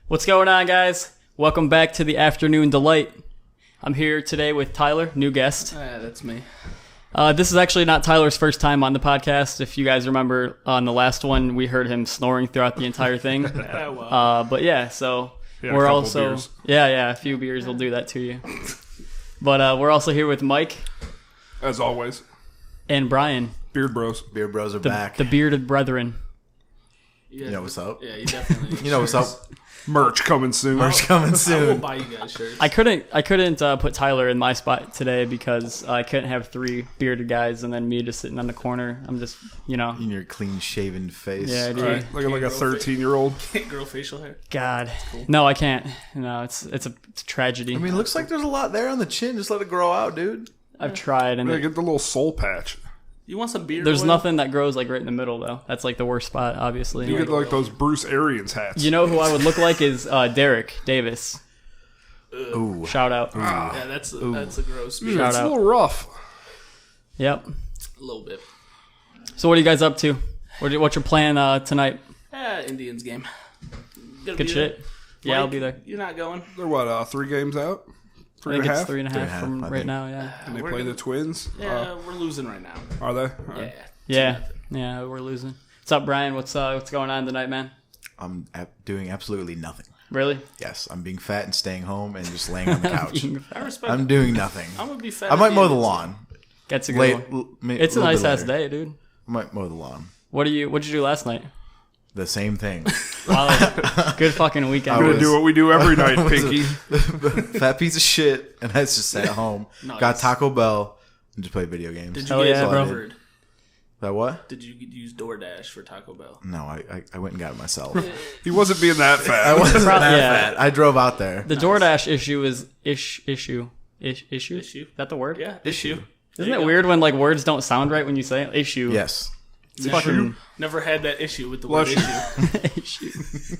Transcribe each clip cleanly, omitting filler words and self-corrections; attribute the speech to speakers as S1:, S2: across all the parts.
S1: What's going on, guys? Welcome back to the Afternoon Delight. I'm here today with Tyler, new guest.
S2: That's me.
S1: This is actually not Tyler's first time on the podcast. If you guys remember on the last one, we heard him snoring throughout the entire thing. But yeah, so we're also beers. Yeah, a few beers will do that to you. But we're also here with Mike,
S3: as always,
S1: and Brian.
S3: Beard Bros.
S4: Beard Bros are back.
S1: The bearded brethren.
S4: You know what's up?
S2: Yeah, you definitely.
S4: You know what's up?
S3: Merch coming soon.
S4: Merch coming
S2: I will
S4: soon.
S2: buy you guys shirts.
S1: I couldn't put Tyler in my spot today because I couldn't have three bearded guys and then me just sitting on the corner. I'm just,
S4: In your clean shaven face.
S1: Yeah, dude.
S3: Right. Looking like a 13-year-old.
S2: Can't grow facial hair.
S1: God,
S2: cool.
S1: No, I can't. No, it's a tragedy.
S4: I mean, it looks like there's a lot there on the chin. Just let it grow out, dude.
S1: I've tried, and
S3: Get the little soul patch.
S2: You want some beard?
S1: there's
S2: oil?
S1: nothing that grows like right in the middle though. That's like the worst spot, obviously.
S3: You get like those Bruce Arians hats.
S1: You know who I would look like is Derek Davis.
S4: Ooh.
S1: Shout out.
S2: Yeah, that's a gross beard.
S3: Dude, it's
S1: out.
S3: a little rough.
S1: Yep.
S2: A little bit.
S1: So what are you guys up to? What's your plan tonight?
S2: Indians game. Gonna
S1: Good
S2: be
S1: shit.
S2: there.
S1: Yeah,
S2: Mike,
S1: I'll be there.
S2: You're not going?
S3: They're what, 3 games out?
S1: I
S3: Three
S1: think
S3: and a
S1: it's
S3: half?
S1: 3.5 from
S4: I
S1: right
S4: think.
S1: now. Yeah.
S3: And they
S2: We're
S3: play
S2: gonna-
S3: the Twins?
S2: Yeah, we're losing right now.
S3: Are they? All right.
S2: Yeah.
S1: Yeah, we're losing. What's up, Brian? What's going on tonight, man?
S4: I'm doing absolutely nothing.
S1: Really?
S4: Yes, I'm being fat and staying home and just laying on the couch.
S2: I respect
S4: I'm
S2: it.
S4: doing nothing.
S2: I'm going to be fat.
S4: I might
S2: at
S4: mow the
S2: end.
S4: lawn.
S1: That's a good one. It's a nice ass day, dude.
S4: I might mow the lawn.
S1: What'd you do last night?
S4: The same thing.
S1: Wow, good fucking weekend.
S3: We're going to do what we do every night,
S4: I was
S3: Pinky.
S4: Fat piece of shit, and I just sat at home,
S2: Nice.
S4: got Taco Bell, and just played video games.
S2: Did you
S1: Hell
S2: get
S1: yeah, bro.
S2: delivered?
S4: That what?
S2: Did you use DoorDash for Taco Bell?
S4: No, I went and got it myself.
S3: He wasn't being that fat.
S4: I wasn't that
S1: Yeah.
S4: fat. I drove out there.
S1: The DoorDash issue is issue. Is that the word?
S2: Yeah.
S4: Issue.
S1: Isn't it weird when like words don't sound right when you say it? Issue?
S4: Yes.
S1: It's fucking
S2: Never had that issue with the
S3: Bless
S2: word
S3: you.
S2: issue.
S1: issue.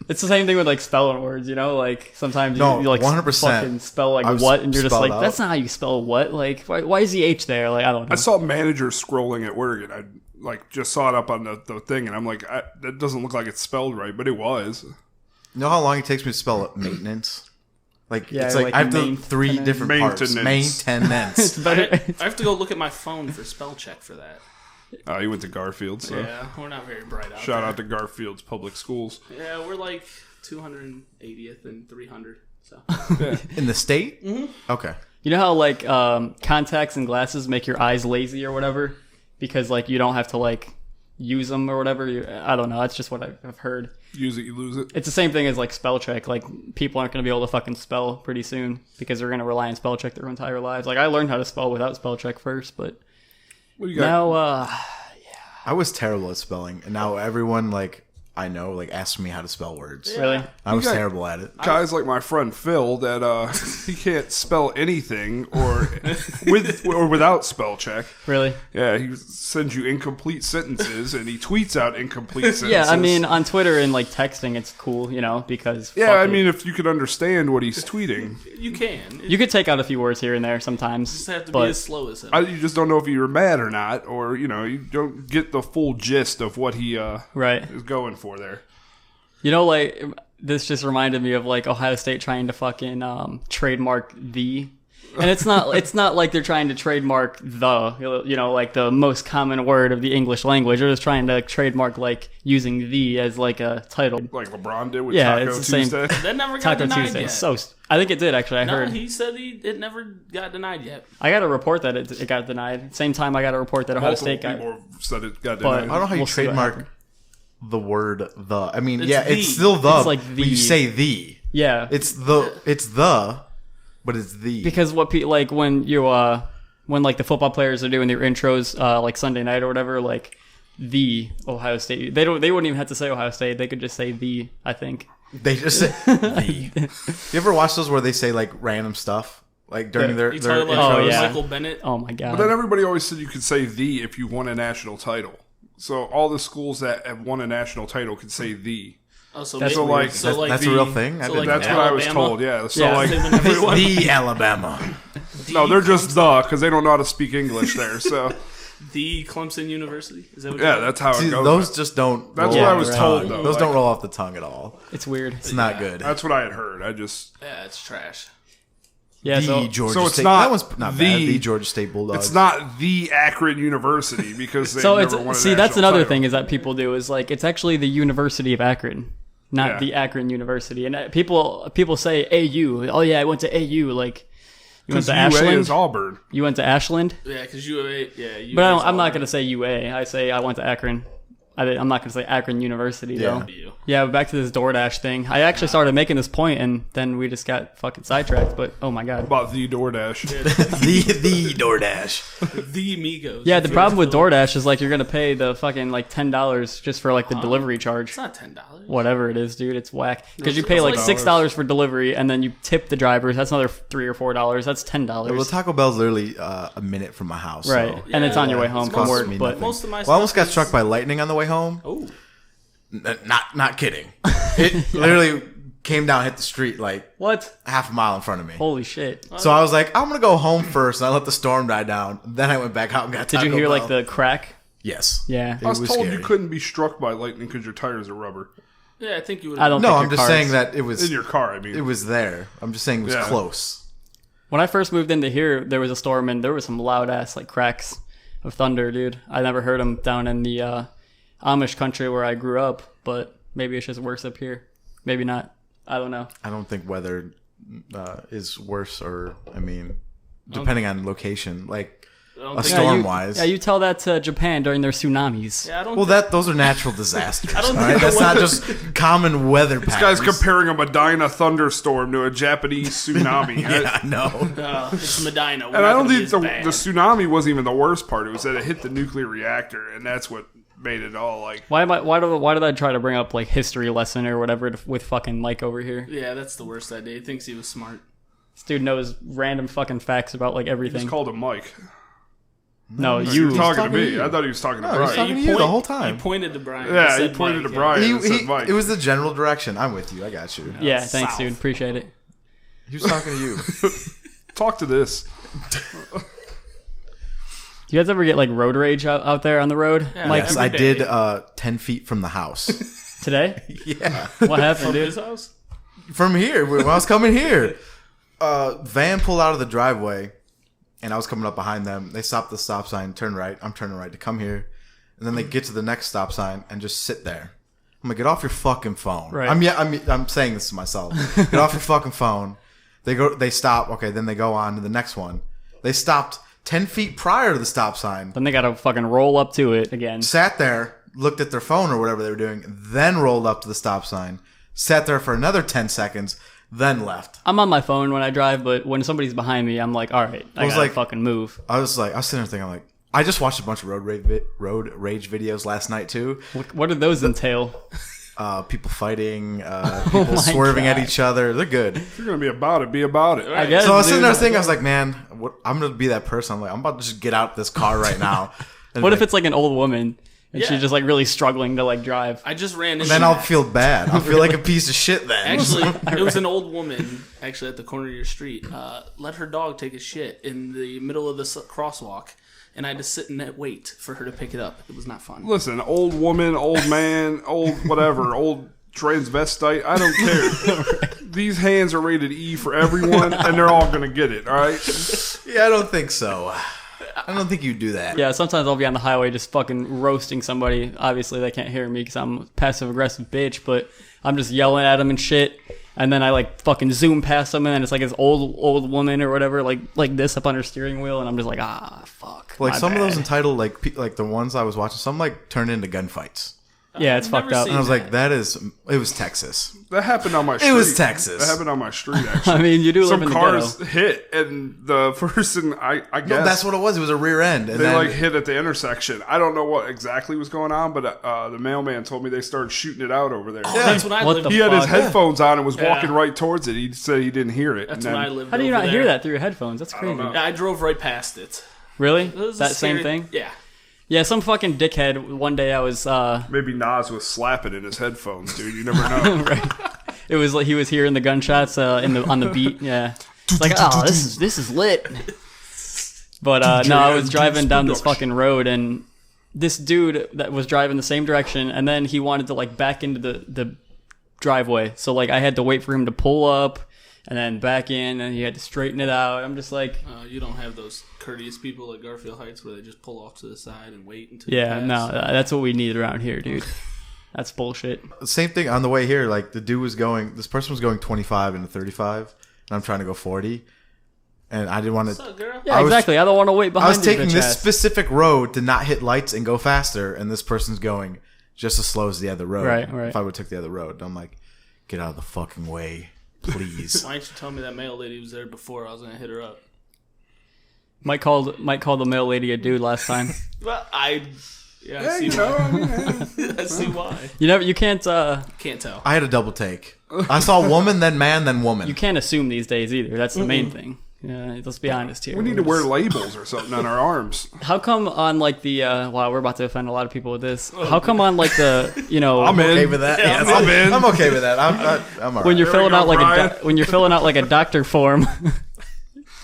S1: It's the same thing with like spelling words, like sometimes you like
S4: 100%.
S1: fucking spell like
S4: I've
S1: what and you're just
S4: spelled
S1: like,
S4: out.
S1: that's not how you spell what. Like why is the H there? Like I don't know.
S3: I saw managers scrolling at work, and I just saw it up on the thing, and I'm like, that doesn't look like it's spelled right, but it was.
S4: You know how long it takes me to spell it? Maintenance?
S1: Yeah,
S4: it's like
S1: like
S4: I have
S1: main-
S4: 3 different parts.
S3: Maintenance.
S4: Maintenance.
S2: I have to go look at my phone for spell check for that.
S3: Oh, you went to Garfield, so
S2: Yeah, we're not very bright out
S3: shout
S2: there.
S3: out to Garfield's public schools.
S2: Yeah, we're like 280th and 300. So
S4: In the state? Mm-hmm. Okay.
S1: You know how like contacts and glasses make your eyes lazy or whatever because like you don't have to like use them or whatever. I don't know. That's just what I've heard.
S3: Use it, you lose it.
S1: It's the same thing as like spell check. Like people aren't going to be able to fucking spell pretty soon because they're going to rely on spell check their entire lives. Like I learned how to spell without spell check first, but
S3: What do you got?
S1: now
S4: I was terrible at spelling, and now everyone I know asks me how to spell words.
S1: really.
S4: I was
S3: got-
S4: terrible at it.
S3: Guys like my friend Phil that he can't spell anything or with or without spell check.
S1: Really?
S3: Yeah, he sends you incomplete sentences and he tweets out incomplete sentences.
S1: Yeah, I mean on Twitter and like texting it's cool, because
S3: yeah,
S1: fuck
S3: I
S1: it.
S3: mean if you could understand what he's tweeting,
S2: you can.
S1: You could take out a few words here and there sometimes.
S2: just have to
S1: but
S2: be as slow as him.
S3: you just don't know if you're mad or not, or you don't get the full gist of what he
S1: right.
S3: is going for there.
S1: Like this just reminded me of like Ohio State trying to fucking trademark the, and it's not like they're trying to trademark like the most common word of the English language. They're just trying to trademark like using the as like a title.
S3: Like LeBron did with
S1: Yeah,
S3: Taco
S1: it's the same-
S3: Tuesday.
S2: that never got
S1: Taco
S2: denied
S1: Tuesday.
S2: yet.
S1: So I think it did actually. I
S2: no,
S1: heard.
S2: he said it never got denied yet.
S1: I got a report that it got denied. Same time I got a report that Ohio
S3: Multiple
S1: State got.
S3: people said it got
S1: But-
S4: I
S3: denied.
S4: don't know how you
S1: We'll see what
S4: trademark
S1: happens.
S4: the word the. I mean,
S2: It's
S4: yeah,
S2: the.
S4: it's still the.
S1: It's like
S4: but
S1: the.
S4: you say the.
S1: Yeah,
S4: It's the, but it's the.
S1: because what like when you when like the football players are doing their intros like Sunday night or whatever, like the Ohio State, they wouldn't even have to say Ohio State, they could just say the, I think.
S4: They just say the. You ever watch those where they say random stuff during their
S2: You
S4: their
S2: talking
S4: intros?
S2: about
S1: yeah.
S2: Michael Bennett?
S1: Oh my god.
S3: But then everybody always said you could say the if you won a national title. So all the schools that have won a national title could say the.
S2: Oh, so
S1: That's
S2: maybe-
S3: weird.
S2: so
S4: That's
S2: the-
S4: a real thing. I
S2: so
S4: didn't
S2: like
S4: know.
S3: That's what I was
S2: Alabama?
S3: told. Yeah. So
S1: Yeah.
S2: When everyone-
S4: the Alabama.
S3: no, they're just because they don't know how to speak English there. So
S2: The Clemson University? Is that what
S3: Yeah, that's how it
S4: See,
S3: goes.
S4: those just don't.
S3: That's
S4: roll
S3: what I
S4: off
S3: was
S4: the
S3: told,
S4: tongue.
S3: though.
S4: Those
S3: Like,
S4: don't roll off the tongue at all.
S1: It's weird.
S4: It's not good.
S3: That's what I had heard. I just.
S2: Yeah, it's trash.
S1: Yeah,
S4: the
S1: so
S4: Georgia
S3: so it's
S4: State.
S3: not
S4: That one's not
S3: the-
S4: bad. The Georgia State Bulldogs.
S3: It's not the Akron University because they
S1: so
S3: never won a
S1: see that's
S3: national
S1: another
S3: title.
S1: thing is that people do is like it's actually the University of Akron, not
S3: Yeah.
S1: the Akron University. And people say AU. Oh yeah, I went to AU. Like you went
S3: Because
S1: to
S3: UA
S1: Ashland.
S3: is Auburn.
S1: You went to Ashland.
S2: Yeah, because UA, yeah.
S1: But I'm not going to say UA. I say I went to Akron. I'm not going to say Akron University, though.
S2: You.
S1: Yeah, but back to this DoorDash thing. I actually started making this point, and then we just got fucking sidetracked. But, oh, my God.
S3: About the DoorDash.
S4: the DoorDash.
S2: The Migos.
S1: Yeah, the problem with DoorDash is, like, you're going to pay the fucking, like, $10 just for, like, the delivery charge.
S2: It's not $10.
S1: Whatever it is, dude. It's whack. Because you
S2: It's
S1: pay, like,
S2: like
S1: $6 for delivery, and then you tip the drivers. That's another $3 or $4. That's $10.
S4: Well, Taco Bell's literally a minute from my house.
S1: Right.
S4: So
S1: And it's on your way
S4: it's
S1: home from
S4: costing
S1: work.
S4: me
S1: But
S4: nothing.
S2: Most of my
S4: Well, I almost
S2: stuff
S4: got struck
S2: is-
S4: by lightning on the way home.
S2: Oh.
S4: Not kidding. It literally came down, hit the street like
S1: what?
S4: half a mile in front of me.
S1: Holy shit.
S4: So I was like, I'm gonna go home first, and I let the storm die down. Then I went back out and got.
S1: Did you
S4: Taco
S1: hear,
S4: Bell.
S1: like, the crack?
S4: Yes.
S1: Yeah.
S4: It
S3: I was told
S4: scary.
S3: you couldn't be struck by lightning because your tires are rubber.
S2: Yeah, I think you would.
S1: I don't
S4: No,
S1: think
S4: I'm
S1: your
S4: just
S1: car's-
S4: saying that it was.
S3: In your car, I mean.
S4: It was there. I'm just saying it was
S3: Yeah.
S4: close.
S1: When I first moved into here, there was a storm and there was some loud ass like cracks of thunder, dude. I never heard them down in the Amish country where I grew up, but maybe it's just worse up here. Maybe not. I don't know.
S4: I don't think weather is worse, or I mean, depending on location, like
S2: I don't
S4: a
S2: think-
S4: storm
S1: you,
S4: wise.
S1: Yeah, you tell that to Japan during their tsunamis.
S2: Yeah, I don't.
S4: Well, those are natural disasters.
S2: don't
S4: all
S2: think
S4: right?
S2: the
S4: That's not
S2: weather-
S4: just common weather
S3: This guy's
S4: patterns.
S3: comparing a Medina thunderstorm to a Japanese tsunami.
S4: Yeah, I know.
S2: it's Medina. We're
S3: And I
S2: not
S3: don't
S2: gonna
S3: think
S2: be
S3: the
S2: as bad.
S3: tsunami wasn't even the worst part. It was that it hit the nuclear reactor, and that's what made it all like.
S1: Why did I try to bring up like history lesson or whatever with fucking Mike over here?
S2: Yeah, that's the worst idea. He thinks he was smart.
S1: This dude knows random fucking facts about like
S3: He
S1: everything.
S3: just called him Mike.
S1: No,
S3: You
S1: you
S3: were talking to
S4: talking to
S3: me.
S4: you.
S3: I thought he was talking to
S4: No, he was
S3: Brian.
S4: talking to you the whole time.
S2: He pointed to Brian.
S3: Yeah, he
S2: said
S3: pointed
S2: Mike,
S3: to Brian.
S4: He,
S3: and said Mike.
S4: it was the general direction. I'm with you. I got you.
S1: Yeah, thanks,
S2: South.
S1: dude. Appreciate it.
S4: He was talking to you.
S3: Talk to this.
S1: You guys ever get like road rage out there on the road?
S2: Yeah.
S1: Like
S4: Yes,
S2: every
S4: I
S2: day.
S4: did 10 feet from the house.
S1: today?
S4: Yeah.
S1: What happened,
S2: From
S1: dude?
S2: his house?
S4: From here, when I was coming here. Van pulled out of the driveway, and I was coming up behind them. They stopped the stop sign, turn right. I'm turning right to come here. And then they get to the next stop sign and just sit there. I'm like, get off your fucking phone.
S1: Right.
S4: I'm saying this to myself. Get off your fucking phone. They stop. Okay, then they go on to the next one. They stopped 10 feet prior to the stop sign.
S1: Then they gotta fucking roll up to it again.
S4: Sat there, looked at their phone or whatever they were doing, then rolled up to the stop sign. Sat there for another 10 seconds, then left.
S1: I'm on my phone when I drive, but when somebody's behind me, I'm like, all right, I
S4: was
S1: gotta
S4: like-
S1: fucking move.
S4: I was sitting there thinking, I'm like, I just watched a bunch of road rage videos last night too.
S1: What do those entail?
S4: People fighting, people
S1: my
S4: swerving at
S1: God.
S4: each other. They're good.
S3: If you're gonna be about it, be about it.
S1: I guess.
S4: So I was sitting
S1: dude.
S4: there thinking, I was like, man, I'm gonna be that person. I'm like, I'm about to just get out this car right now. And
S1: What
S4: like,
S1: if it's like an old woman and
S2: Yeah.
S1: she's just like really struggling to like drive?
S2: I just ran into
S4: then I'll
S2: that.
S4: feel bad. I'll feel like a piece of shit then.
S2: Actually, it was an old woman, actually, at the corner of your street. Let her dog take a shit in the middle of the crosswalk, and I had to sit and wait for her to pick it up. It was not fun.
S3: Listen, old woman, old man, old whatever, old transvestite. I don't care. These hands are rated E for everyone, and they're all gonna get it. All right.
S4: Yeah, I don't think so. I don't think you do that.
S1: Yeah, sometimes I'll be on the highway just fucking roasting somebody. Obviously, they can't hear me because I'm a passive-aggressive bitch, but I'm just yelling at them and shit. And then I like fucking zoom past them, and then it's like this old woman or whatever, like this up on her steering wheel, and I'm just like, fuck.
S4: Like
S1: my
S4: some of those
S1: bad.
S4: entitled, like the ones I was watching, some like turned into gunfights.
S1: Yeah, it's
S2: I've
S1: fucked
S2: never
S1: up.
S2: seen
S4: And I was
S2: that.
S4: like, it was Texas.
S3: That happened on my street.
S4: It was Texas.
S3: That happened on my street, actually.
S1: I mean, you do live
S3: Some
S1: in the
S3: cars
S1: ghetto.
S3: hit, and the person, I guess...
S4: No, that's what it was. It was a rear end. And
S3: They
S4: then,
S3: like hit at the intersection. I don't know what exactly was going on, but the mailman told me they started shooting it out over there.
S2: Oh, that's when I
S1: What
S2: lived.
S1: the
S3: He had his
S1: fuck?
S3: headphones on and was
S2: Yeah.
S3: walking right towards it. He said he didn't hear it.
S2: That's
S3: and
S2: when I
S3: then-
S2: lived.
S1: How do you
S2: over
S1: not hear
S2: there.
S1: that through your headphones? That's crazy.
S3: know.
S2: Yeah, I drove right past it.
S1: Really?
S2: It was a
S1: That same
S2: scary-
S1: thing?
S2: Yeah.
S1: Yeah, some fucking dickhead. One day I was,
S3: Maybe Nas was slapping in his headphones, dude. You never know.
S1: right. It was like he was hearing the gunshots on the beat. Yeah. It's like, oh, this is lit. But no, I was
S3: DJ's
S1: driving down this
S3: production.
S1: fucking road, and this dude that was driving the same direction, and then he wanted to like back into the driveway. So like I had to wait for him to pull up and then back in, and he had to straighten it out. I'm just like,
S2: You don't have those courteous people at Garfield Heights where they just pull off to the side and wait until
S1: yeah,
S2: you
S1: no,
S2: pass.
S1: that's what we need around here, dude. That's bullshit.
S4: Same thing on the way here. Like the dude was going, this person was going 25 into 35, and I'm trying to go 40, and I didn't want
S2: What's
S4: to.
S2: up, girl?
S1: Yeah,
S4: I was-
S1: exactly. I don't want to wait behind
S4: I was
S1: you,
S4: taking
S1: bitch
S4: this
S1: ass.
S4: specific road to not hit lights and go faster, and this person's going just as slow as the other road.
S1: Right.
S4: If I would have took the other road, I'm like, get out of the fucking way, please.
S2: Why didn't you tell me that mail lady was there before? I was gonna hit her up.
S1: Mike called the mail lady a dude last time.
S2: Well, I
S3: Yeah,
S2: see
S3: you know,
S2: why.
S3: I mean,
S2: I see why.
S1: You can't
S2: Can't tell.
S4: I had a double take. I saw woman, then man, then woman.
S1: you can't assume these days either. That's the main thing. Yeah, let's be honest here.
S3: we need to wear labels or something on our arms.
S1: How come on like the wow, we're about to offend a lot of people with this. How come on like the
S3: I'm in.
S4: okay with that.
S3: Yeah,
S4: Yes,
S3: I'm in.
S4: I'm okay with that. I'm all
S1: when
S4: right.
S1: you're
S3: There we
S1: filling
S3: go,
S1: out like
S3: Brian.
S1: when you're filling out like a doctor form,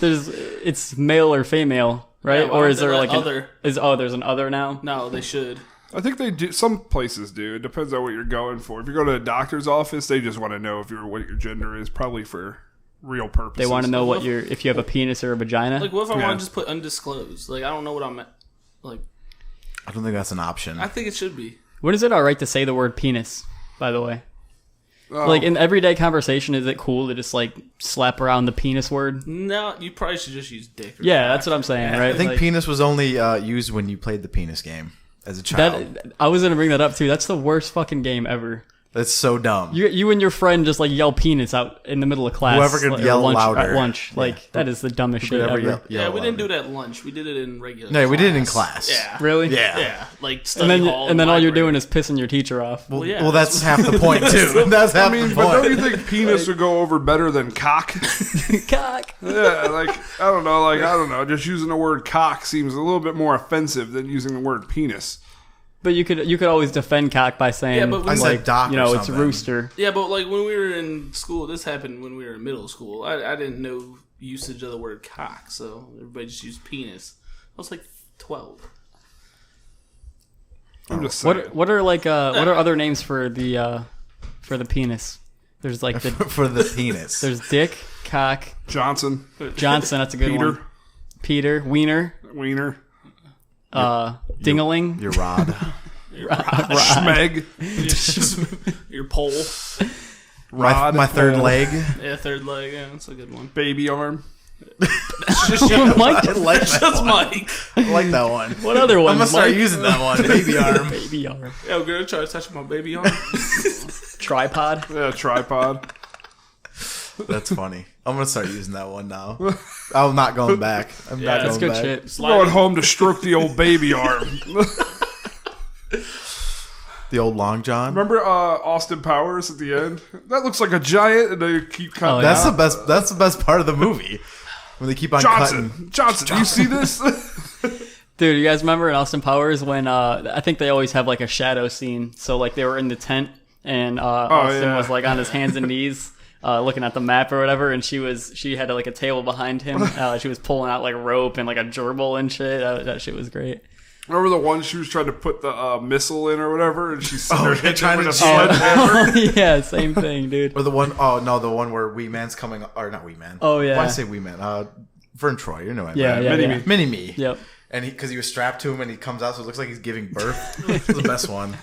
S1: it's male or female, right?
S2: Yeah, why
S1: or
S2: don't
S1: is
S2: they
S1: there
S2: let
S1: like
S2: other?
S1: there's an other now?
S2: No, they should.
S3: I think they do. Some places do. It depends on what you're going for. If you go to a doctor's office, they just want to know what your gender is, probably for real purposes.
S1: They want to know if you have a penis or a vagina.
S2: Like, what if I
S3: Yeah.
S2: want to just put undisclosed? Like, I don't know what I'm. Like,
S4: I don't think that's an option.
S2: I think it should be.
S1: When is it all right to say the word penis? By the way,
S3: Oh,
S1: like in everyday conversation, is it cool to just like slap around the penis word?
S2: No, you probably should just use dick. Or
S1: Yeah, that's what I'm saying, right?
S4: I think
S1: Like,
S4: penis was only used when you played the penis game as a child.
S1: that I was gonna bring that up too. That's the worst fucking game ever.
S4: That's so dumb.
S1: You and your friend just like yell penis out in the middle of class.
S4: Whoever could
S1: like, or
S4: yell
S1: lunch,
S4: louder.
S1: at lunch. Like that is the dumbest shit
S4: Whoever
S1: ever.
S4: yell-
S2: Yeah,
S4: yell
S2: we didn't do
S4: louder.
S2: it at lunch. We did it in regular.
S4: No, we did it in
S2: class.
S4: class.
S2: Yeah.
S1: Really?
S4: Yeah.
S2: Yeah, like
S1: And
S2: study hall.
S1: then all you're doing
S2: library.
S1: is pissing your teacher off.
S4: Well,
S2: yeah,
S4: well, that's half the point too. That's half
S3: I mean,
S4: the
S3: but don't you
S4: point.
S3: think penis would go over better than cock?
S1: Cock.
S3: Yeah, like I don't know. Just using the word cock seems a little bit more offensive than using the word penis.
S1: But you could always defend cock by saying,
S2: Yeah, but when-
S4: I said
S1: like,
S4: doc
S1: you
S4: or
S1: know, it's
S4: something.
S1: rooster.
S2: Yeah, but like when we were in school, this happened when we were in middle school. I didn't know usage of the word cock, so everybody just used penis. I was like 12.
S3: I'm just saying.
S1: What are like what are other names for the penis? There's like the
S4: For the penis.
S1: there's dick, cock,
S3: Johnson,
S1: Johnson. That's a good
S3: Peter,
S1: one. Peter, wiener,
S3: Wiener,
S1: dingaling,
S4: Your rod.
S3: Schmeg,
S2: Your pole.
S3: Rod,
S4: my third
S3: Pole,
S4: leg.
S2: Yeah, third leg. Yeah, that's a good one.
S3: baby arm.
S1: Mike,
S4: I like that
S2: That's
S4: one.
S2: Mike.
S4: I like that one.
S1: what other
S4: I'm
S1: one?
S4: gonna start using that one. Baby arm.
S1: baby arm,
S2: Yo, girl, try to touch my baby arm.
S1: tripod.
S3: Yeah, tripod.
S4: That's funny. I'm gonna start using that one now. I'm not going back. I'm
S2: Yeah,
S4: not
S1: That's
S4: going
S1: good
S4: back.
S1: shit.
S3: Going home to stroke the old baby arm.
S4: The old long john.
S3: Remember Austin Powers at the end? That looks like a giant, and they keep cutting.
S1: Oh,
S3: it
S4: That's
S3: out.
S4: the best. That's the best part of the movie when they keep on cutting.
S3: Johnson, do you see this?
S1: Dude, you guys remember in Austin Powers when I think they always have like a shadow scene. So like they were in the tent and Austin
S3: yeah.
S1: was like on his hands and knees looking at the map or whatever, and she had like a table behind him. She was pulling out like rope and like a gerbil and shit. That shit was great.
S3: Remember the one she was trying to put the missile in or whatever, and she's sitting there
S4: they're
S3: hitting
S4: trying
S3: it with
S4: to
S3: a
S4: jam it.
S3: sledgehammer.
S1: Yeah, same thing, dude.
S4: Or the one oh no, the one where Wee Man's coming, or not Wee Man.
S1: Oh, yeah.
S4: Why I say Wee Man? Vern Troy, you know what I
S1: Yeah,
S4: mean.
S1: yeah,
S3: Mini-Me.
S1: yeah.
S4: Mini Me.
S1: Yep.
S4: And because he was strapped to him, and he comes out, so it looks like he's giving birth. It's the best one.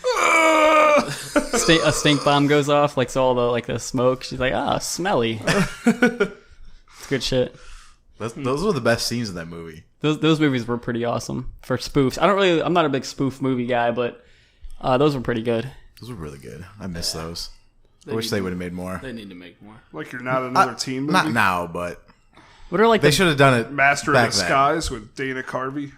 S1: A stink bomb goes off, like so all the smoke. She's like, smelly. It's good shit.
S4: Those were the best scenes in that movie.
S1: Those movies were pretty awesome for spoofs. I'm not a big spoof movie guy, but those were pretty good.
S4: Those were really good. I miss those. I
S2: They
S4: wish
S2: need
S4: they
S2: to-
S4: would have made more.
S2: They need to make more.
S3: Like you're not another teen movie.
S4: Not now, but
S1: What are like
S4: they
S1: the
S4: should have done it.
S3: Master of
S4: back
S3: the
S4: then.
S3: Skies with Dana Carvey.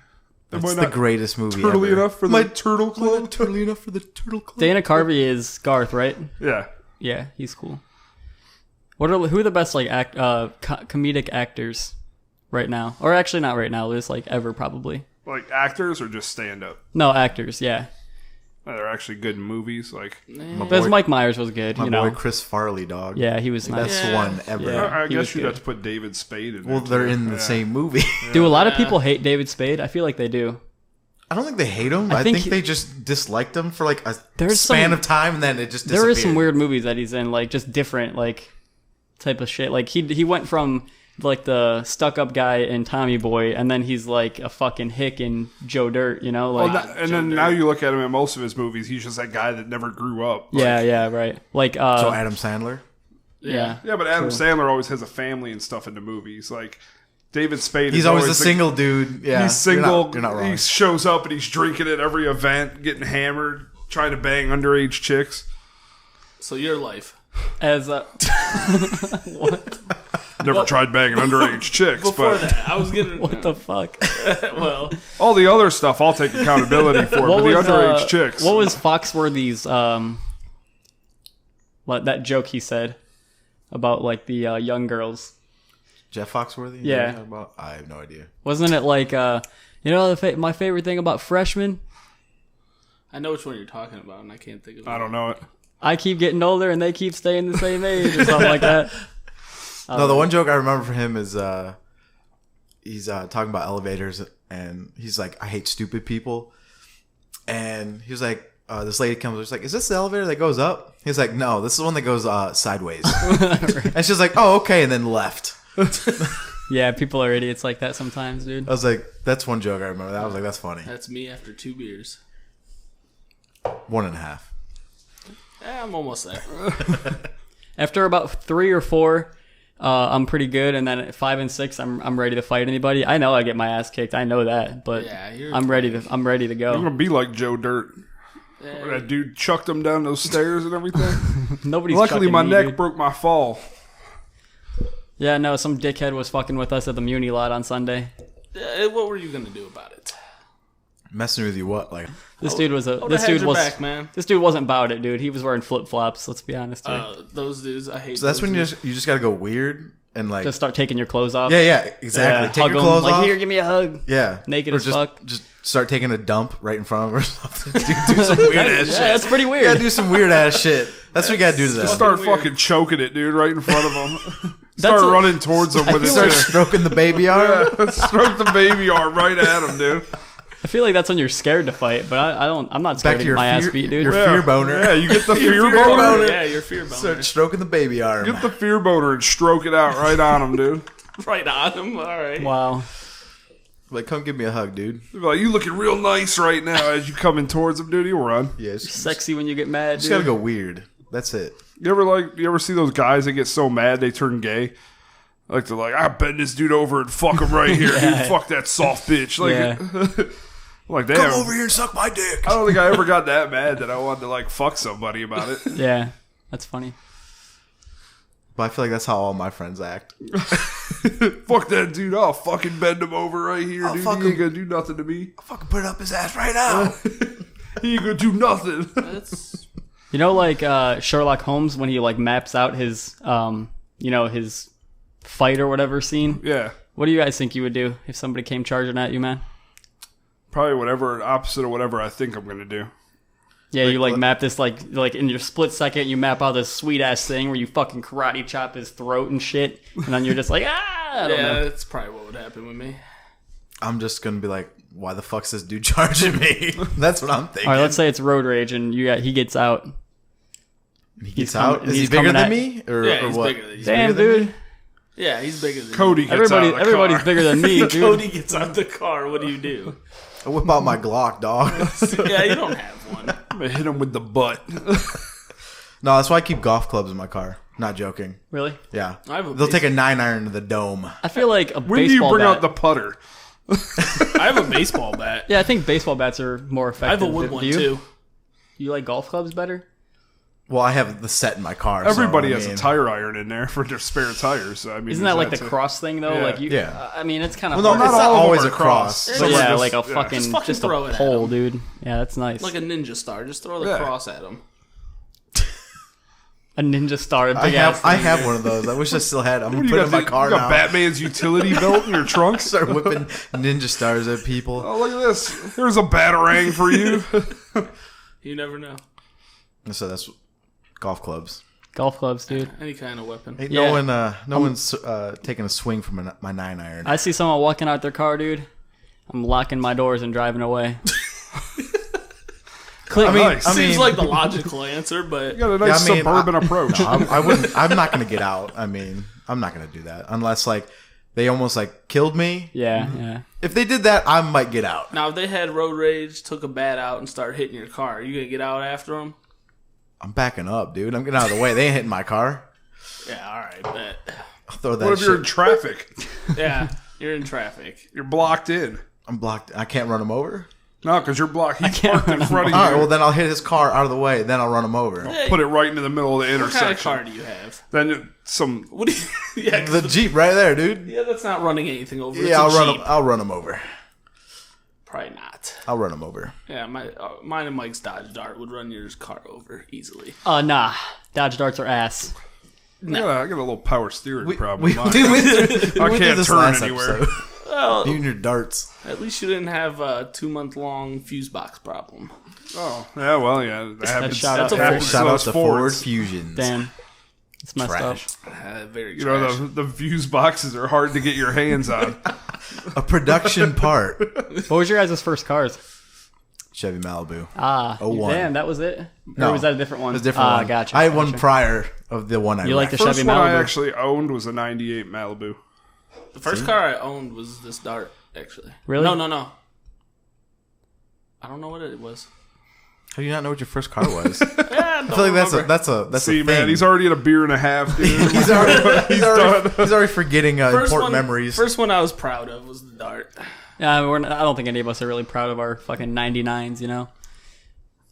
S3: Am I
S4: It's the
S3: not
S4: greatest movie
S3: turtly
S4: ever.
S3: enough for the Turtle Club?
S4: Turtly enough for the Turtle Club.
S1: Dana Carvey is Garth, right?
S3: Yeah.
S1: Yeah, he's cool. Who are the best like comedic actors right now? Or actually not right now, just like ever probably.
S3: Like actors or just stand up?
S1: No, actors, yeah.
S3: They're actually good in movies. Like,
S1: Because Mike Myers was good,
S4: My boy Chris Farley, dog.
S1: Yeah, he was nice.
S4: Best one ever.
S1: Yeah.
S3: I
S1: he was
S3: guess you'd
S1: good.
S3: have to put David Spade in there.
S4: Well, they're in the same movie.
S1: Do a lot of people hate David Spade? I feel like they do.
S4: I don't think they hate him. I think they just disliked him for like a span of time, and then it just disappeared.
S1: There are some weird movies that he's in, like just different, like type of shit. Like he went from like the stuck-up guy in Tommy Boy, and then he's like a fucking hick in Joe Dirt, you know? Like,
S3: and then now you look at him in most of his movies, he's just that guy that never grew up.
S1: Yeah, right. Like,
S4: so Adam Sandler.
S1: Yeah,
S3: but Adam Sandler always has a family and stuff in the movies. Like David Spade,
S4: He's always a single dude. Yeah,
S3: he's single.
S4: You're not wrong.
S3: He shows up and he's drinking at every event, getting hammered, trying to bang underage chicks.
S2: So your life.
S1: as what?
S3: Never tried banging underage chicks,
S2: Before
S3: but
S2: that, I was getting...
S1: What the fuck?
S2: well...
S3: all the other stuff I'll take accountability for. But the underage chicks.
S1: What was Foxworthy's that joke he said about like the young girls?
S4: Jeff Foxworthy?
S1: Yeah.
S4: I have no idea.
S1: Wasn't it like my favorite thing about freshmen?
S2: I know which one you're talking about, and I can't think of it.
S3: I don't know it.
S1: I keep getting older and they keep staying the same age or something like that.
S4: No, the one joke I remember from him is he's talking about elevators, and he's like, I hate stupid people. And he was like, this lady comes, she's like, is this the elevator that goes up? He's like, no, this is the one that goes sideways. And she's like, oh, okay, and then left.
S1: Yeah, people are idiots like that sometimes, dude.
S4: I was like, that's one joke I remember. I was like, that's funny.
S2: That's me after 2 beers.
S4: 1.5.
S2: I'm almost there.
S1: After about 3 or 4, I'm pretty good, and then at 5 and 6, I'm ready to fight anybody. I know I get my ass kicked. I know that, but
S2: Yeah,
S1: I'm ready to go.
S3: I'm gonna be like Joe Dirt. Where that dude chucked him down those stairs and everything.
S1: Nobody's
S3: Luckily,
S1: chucking
S3: my
S1: me,
S3: neck
S1: dude.
S3: broke my fall.
S1: Yeah, no, some dickhead was fucking with us at the Muni lot on Sunday.
S2: What were you going to do about it?
S4: Messing with you what? Like,
S1: This dude was
S2: Hold the heads back, man.
S1: This dude wasn't about it, dude. He was wearing flip flops. Let's be honest here.
S2: Those dudes, I hate
S4: so that's
S2: those
S4: when
S2: dudes.
S4: you just got to go weird and like,
S1: Just start taking your clothes off.
S4: yeah, exactly.
S1: Yeah,
S4: Take
S1: hug
S4: your
S1: 'em,
S4: clothes
S1: like,
S4: off.
S1: here, give me a hug.
S4: Yeah,
S1: Naked
S4: or
S1: as
S4: just,
S1: fuck.
S4: Just start taking a dump right in front of her or something. do some weird ass shit.
S1: That's pretty
S4: You
S1: weird.
S4: gotta do some weird ass shit. That's what you gotta do to
S3: Just
S4: them.
S3: start
S2: weird.
S3: fucking choking it, dude, right in front of him. Start
S1: a-
S3: running towards him with his
S4: Start stroking the baby arm.
S3: Stroke the baby arm right at him, dude.
S1: I feel like that's when you're scared to fight, but I'm not scared
S4: Back to
S1: to
S4: your
S1: get my ass
S4: fear-
S1: beat, dude.
S4: your fear boner.
S3: Yeah, you get the fear
S4: fear
S3: boner.
S4: boner.
S2: Yeah, your fear boner.
S4: Start stroking the baby arm.
S3: Get the fear boner and stroke it out right on him, dude.
S2: Right on him. All right.
S1: Wow.
S4: Like, come give me a hug, dude.
S3: Be like, you looking real nice right now as you coming towards him, dude. He'll run.
S4: Yeah, just
S1: Sexy when you get mad,
S4: gotta
S1: dude.
S4: go weird. That's it.
S3: You ever see those guys that get so mad they turn gay? Like they're like, I bend this dude over and fuck him right here, dude. Fuck that soft bitch. Like,
S1: Yeah.
S3: like
S4: Come
S3: damn.
S4: over here and suck my dick.
S3: I don't think I ever got that mad that I wanted to like fuck somebody about it.
S1: Yeah, that's funny.
S4: But I feel like that's how all my friends act.
S3: Fuck that dude. I'll fucking bend him over right here, dude.
S4: fuck
S3: He ain't
S4: him.
S3: gonna do nothing to me.
S4: I'll fucking put it up his ass right now.
S3: He ain't gonna do nothing.
S2: That's
S1: You know, like Sherlock Holmes when he like maps out his his fight or whatever scene.
S3: Yeah.
S1: What do you guys think you would do if somebody came charging at you, man?
S3: Probably whatever, opposite of whatever I think I'm gonna do.
S1: Yeah, you like map this like in your split second, you map out this sweet ass thing where you fucking karate chop his throat and shit, and then you're just like, I don't know.
S2: that's probably what would happen with me.
S4: I'm just gonna be like, why the fuck's this dude charging me? That's what I'm thinking.
S1: All right, let's say it's road rage and he gets out.
S4: he gets
S1: coming-
S4: out. Is he
S1: he's
S4: bigger
S1: coming
S4: than
S1: at-
S4: me, or,
S2: Yeah,
S4: or
S2: he's
S4: what?
S2: bigger than you.
S1: Damn,
S4: bigger than
S1: dude.
S2: Yeah, he's bigger than
S3: Cody
S2: you.
S3: gets out of the
S1: Everybody's
S3: car.
S1: bigger than me, dude.
S2: Cody gets out the car. What do you do?
S4: I whip out my Glock, dog.
S2: Yeah, you don't have one.
S3: I'm gonna hit him with the butt.
S4: No, that's why I keep golf clubs in my car. Not joking.
S1: Really?
S4: Yeah,
S2: I have a
S4: they'll take a 9-iron to the dome.
S1: I feel like a
S3: When do you
S1: baseball
S3: bring
S1: bat.
S3: out the putter?
S2: I have a baseball bat.
S1: Yeah, I think baseball bats are more
S2: I have
S1: effective.
S2: a wood
S1: Do
S2: one
S1: you?
S2: too.
S1: You like golf clubs better?
S4: Well, I have the set in my car.
S3: Everybody
S4: so, I
S3: has
S4: mean,
S3: a tire iron in there for their spare tires. So, I mean,
S1: Isn't that like the
S3: too.
S1: cross thing though?
S3: Yeah.
S1: Like you,
S4: Yeah.
S1: I mean, it's kind of
S4: Well, no,
S1: hard.
S4: it's not
S3: all of them
S4: always
S3: are
S4: a cross.
S3: cross.
S1: But
S3: Some are
S1: yeah,
S3: just-
S1: like a
S3: yeah.
S1: fucking
S2: Just fucking
S1: just
S2: throw
S1: a
S2: it at
S1: pole,
S2: him.
S1: dude. Yeah, that's nice.
S2: Like a ninja star. Just throw the
S3: Yeah.
S2: cross at him.
S1: a ninja star, a
S4: I
S1: big ass.
S4: have, I have one of those. I wish I still had. I'm gonna
S3: You
S4: put it
S3: got,
S4: in my
S3: the-
S4: car
S3: you got
S4: now.
S3: Batman's utility belt in your trunk.
S4: Start whipping ninja stars at people.
S3: Oh, look at this. Here's a batarang for you.
S2: You never know.
S4: So that's golf clubs.
S1: Golf clubs, dude.
S2: Any kind of weapon.
S4: Ain't
S1: Yeah.
S4: no one's taking a swing from my 9-iron.
S1: I see someone walking out their car, dude. I'm locking my doors and driving away.
S4: I mean,
S3: Nice.
S2: Seems like the logical answer, but
S3: You got a nice
S4: Yeah, I mean,
S3: suburban approach.
S4: I wouldn't. I'm not gonna get out. I mean, I'm not gonna do that unless like they almost like killed me.
S1: Yeah, yeah.
S4: If they did that, I might get out.
S2: now if they had road rage, took a bat out, and started hitting your car, are you gonna get out after them?
S4: I'm backing up, dude. I'm getting out of the way. They ain't hitting my car.
S2: Yeah, all right, bet.
S4: I'll throw that
S3: What if you're in
S4: shit.
S3: traffic?
S2: Yeah, you're in traffic.
S3: You're blocked in.
S4: I'm blocked. I can't run him over.
S3: No, because you're blocked. He's
S1: can't
S3: parked in
S1: run him
S3: front of
S4: All right.
S3: you.
S4: Well, then I'll hit his car out of the way. Then I'll run him over.
S2: Hey,
S3: Put it right into the middle of the
S2: what kind of
S3: intersection.
S2: car do you have?
S3: Then some.
S2: What do you? Yeah,
S4: The Jeep right there, dude.
S2: yeah, that's not running anything over.
S4: Yeah, I'll
S2: it's a
S4: run
S2: Jeep.
S4: him. I'll run him over.
S2: Probably not.
S4: I'll run him over.
S2: Yeah, mine and Mike's Dodge Dart would run your car over easily.
S1: Nah. Dodge Darts are ass.
S3: I got a little power steering problem.
S4: We
S3: Mine.
S4: went through
S3: can't
S4: this
S3: turn
S4: last
S3: anywhere.
S4: episode.
S2: Well,
S4: You and your darts.
S2: at least you didn't have a 2-month-long fuse box problem.
S3: Oh, yeah, well, yeah. That happens.
S1: shout out
S3: That
S1: to
S3: happens
S1: Ford.
S3: to
S4: Shout out
S3: us
S4: to Ford
S3: Fords.
S4: Fusions.
S1: Damn. It's messed
S4: Trash.
S1: up.
S2: Very
S3: You know,
S2: trash.
S3: the fuse boxes are hard to get your hands on.
S4: A production part.
S1: What was your guys' first cars?
S4: Chevy Malibu.
S1: Ah,
S4: 01.
S1: damn, that was it?
S4: No.
S1: Or was that a different one?
S4: It was a different one.
S1: Gotcha.
S4: I had one
S1: gotcha.
S4: prior of the one I
S1: You like
S4: wrecked.
S1: the
S3: First
S1: Chevy
S3: one I
S1: Malibu?
S3: actually owned was a 98 Malibu.
S2: The first car I owned was this Dart, actually.
S1: Really?
S2: No. I don't know what it was.
S4: How do you not know what your first car was?
S2: Yeah,
S4: I feel like that's a
S3: See,
S4: thing.
S3: man, he's already at a beer and a half, dude.
S4: he's
S3: done.
S4: already forgetting important memories.
S2: First one I was proud of was the Dart.
S1: Yeah, I don't think any of us are really proud of our fucking 99s, you know?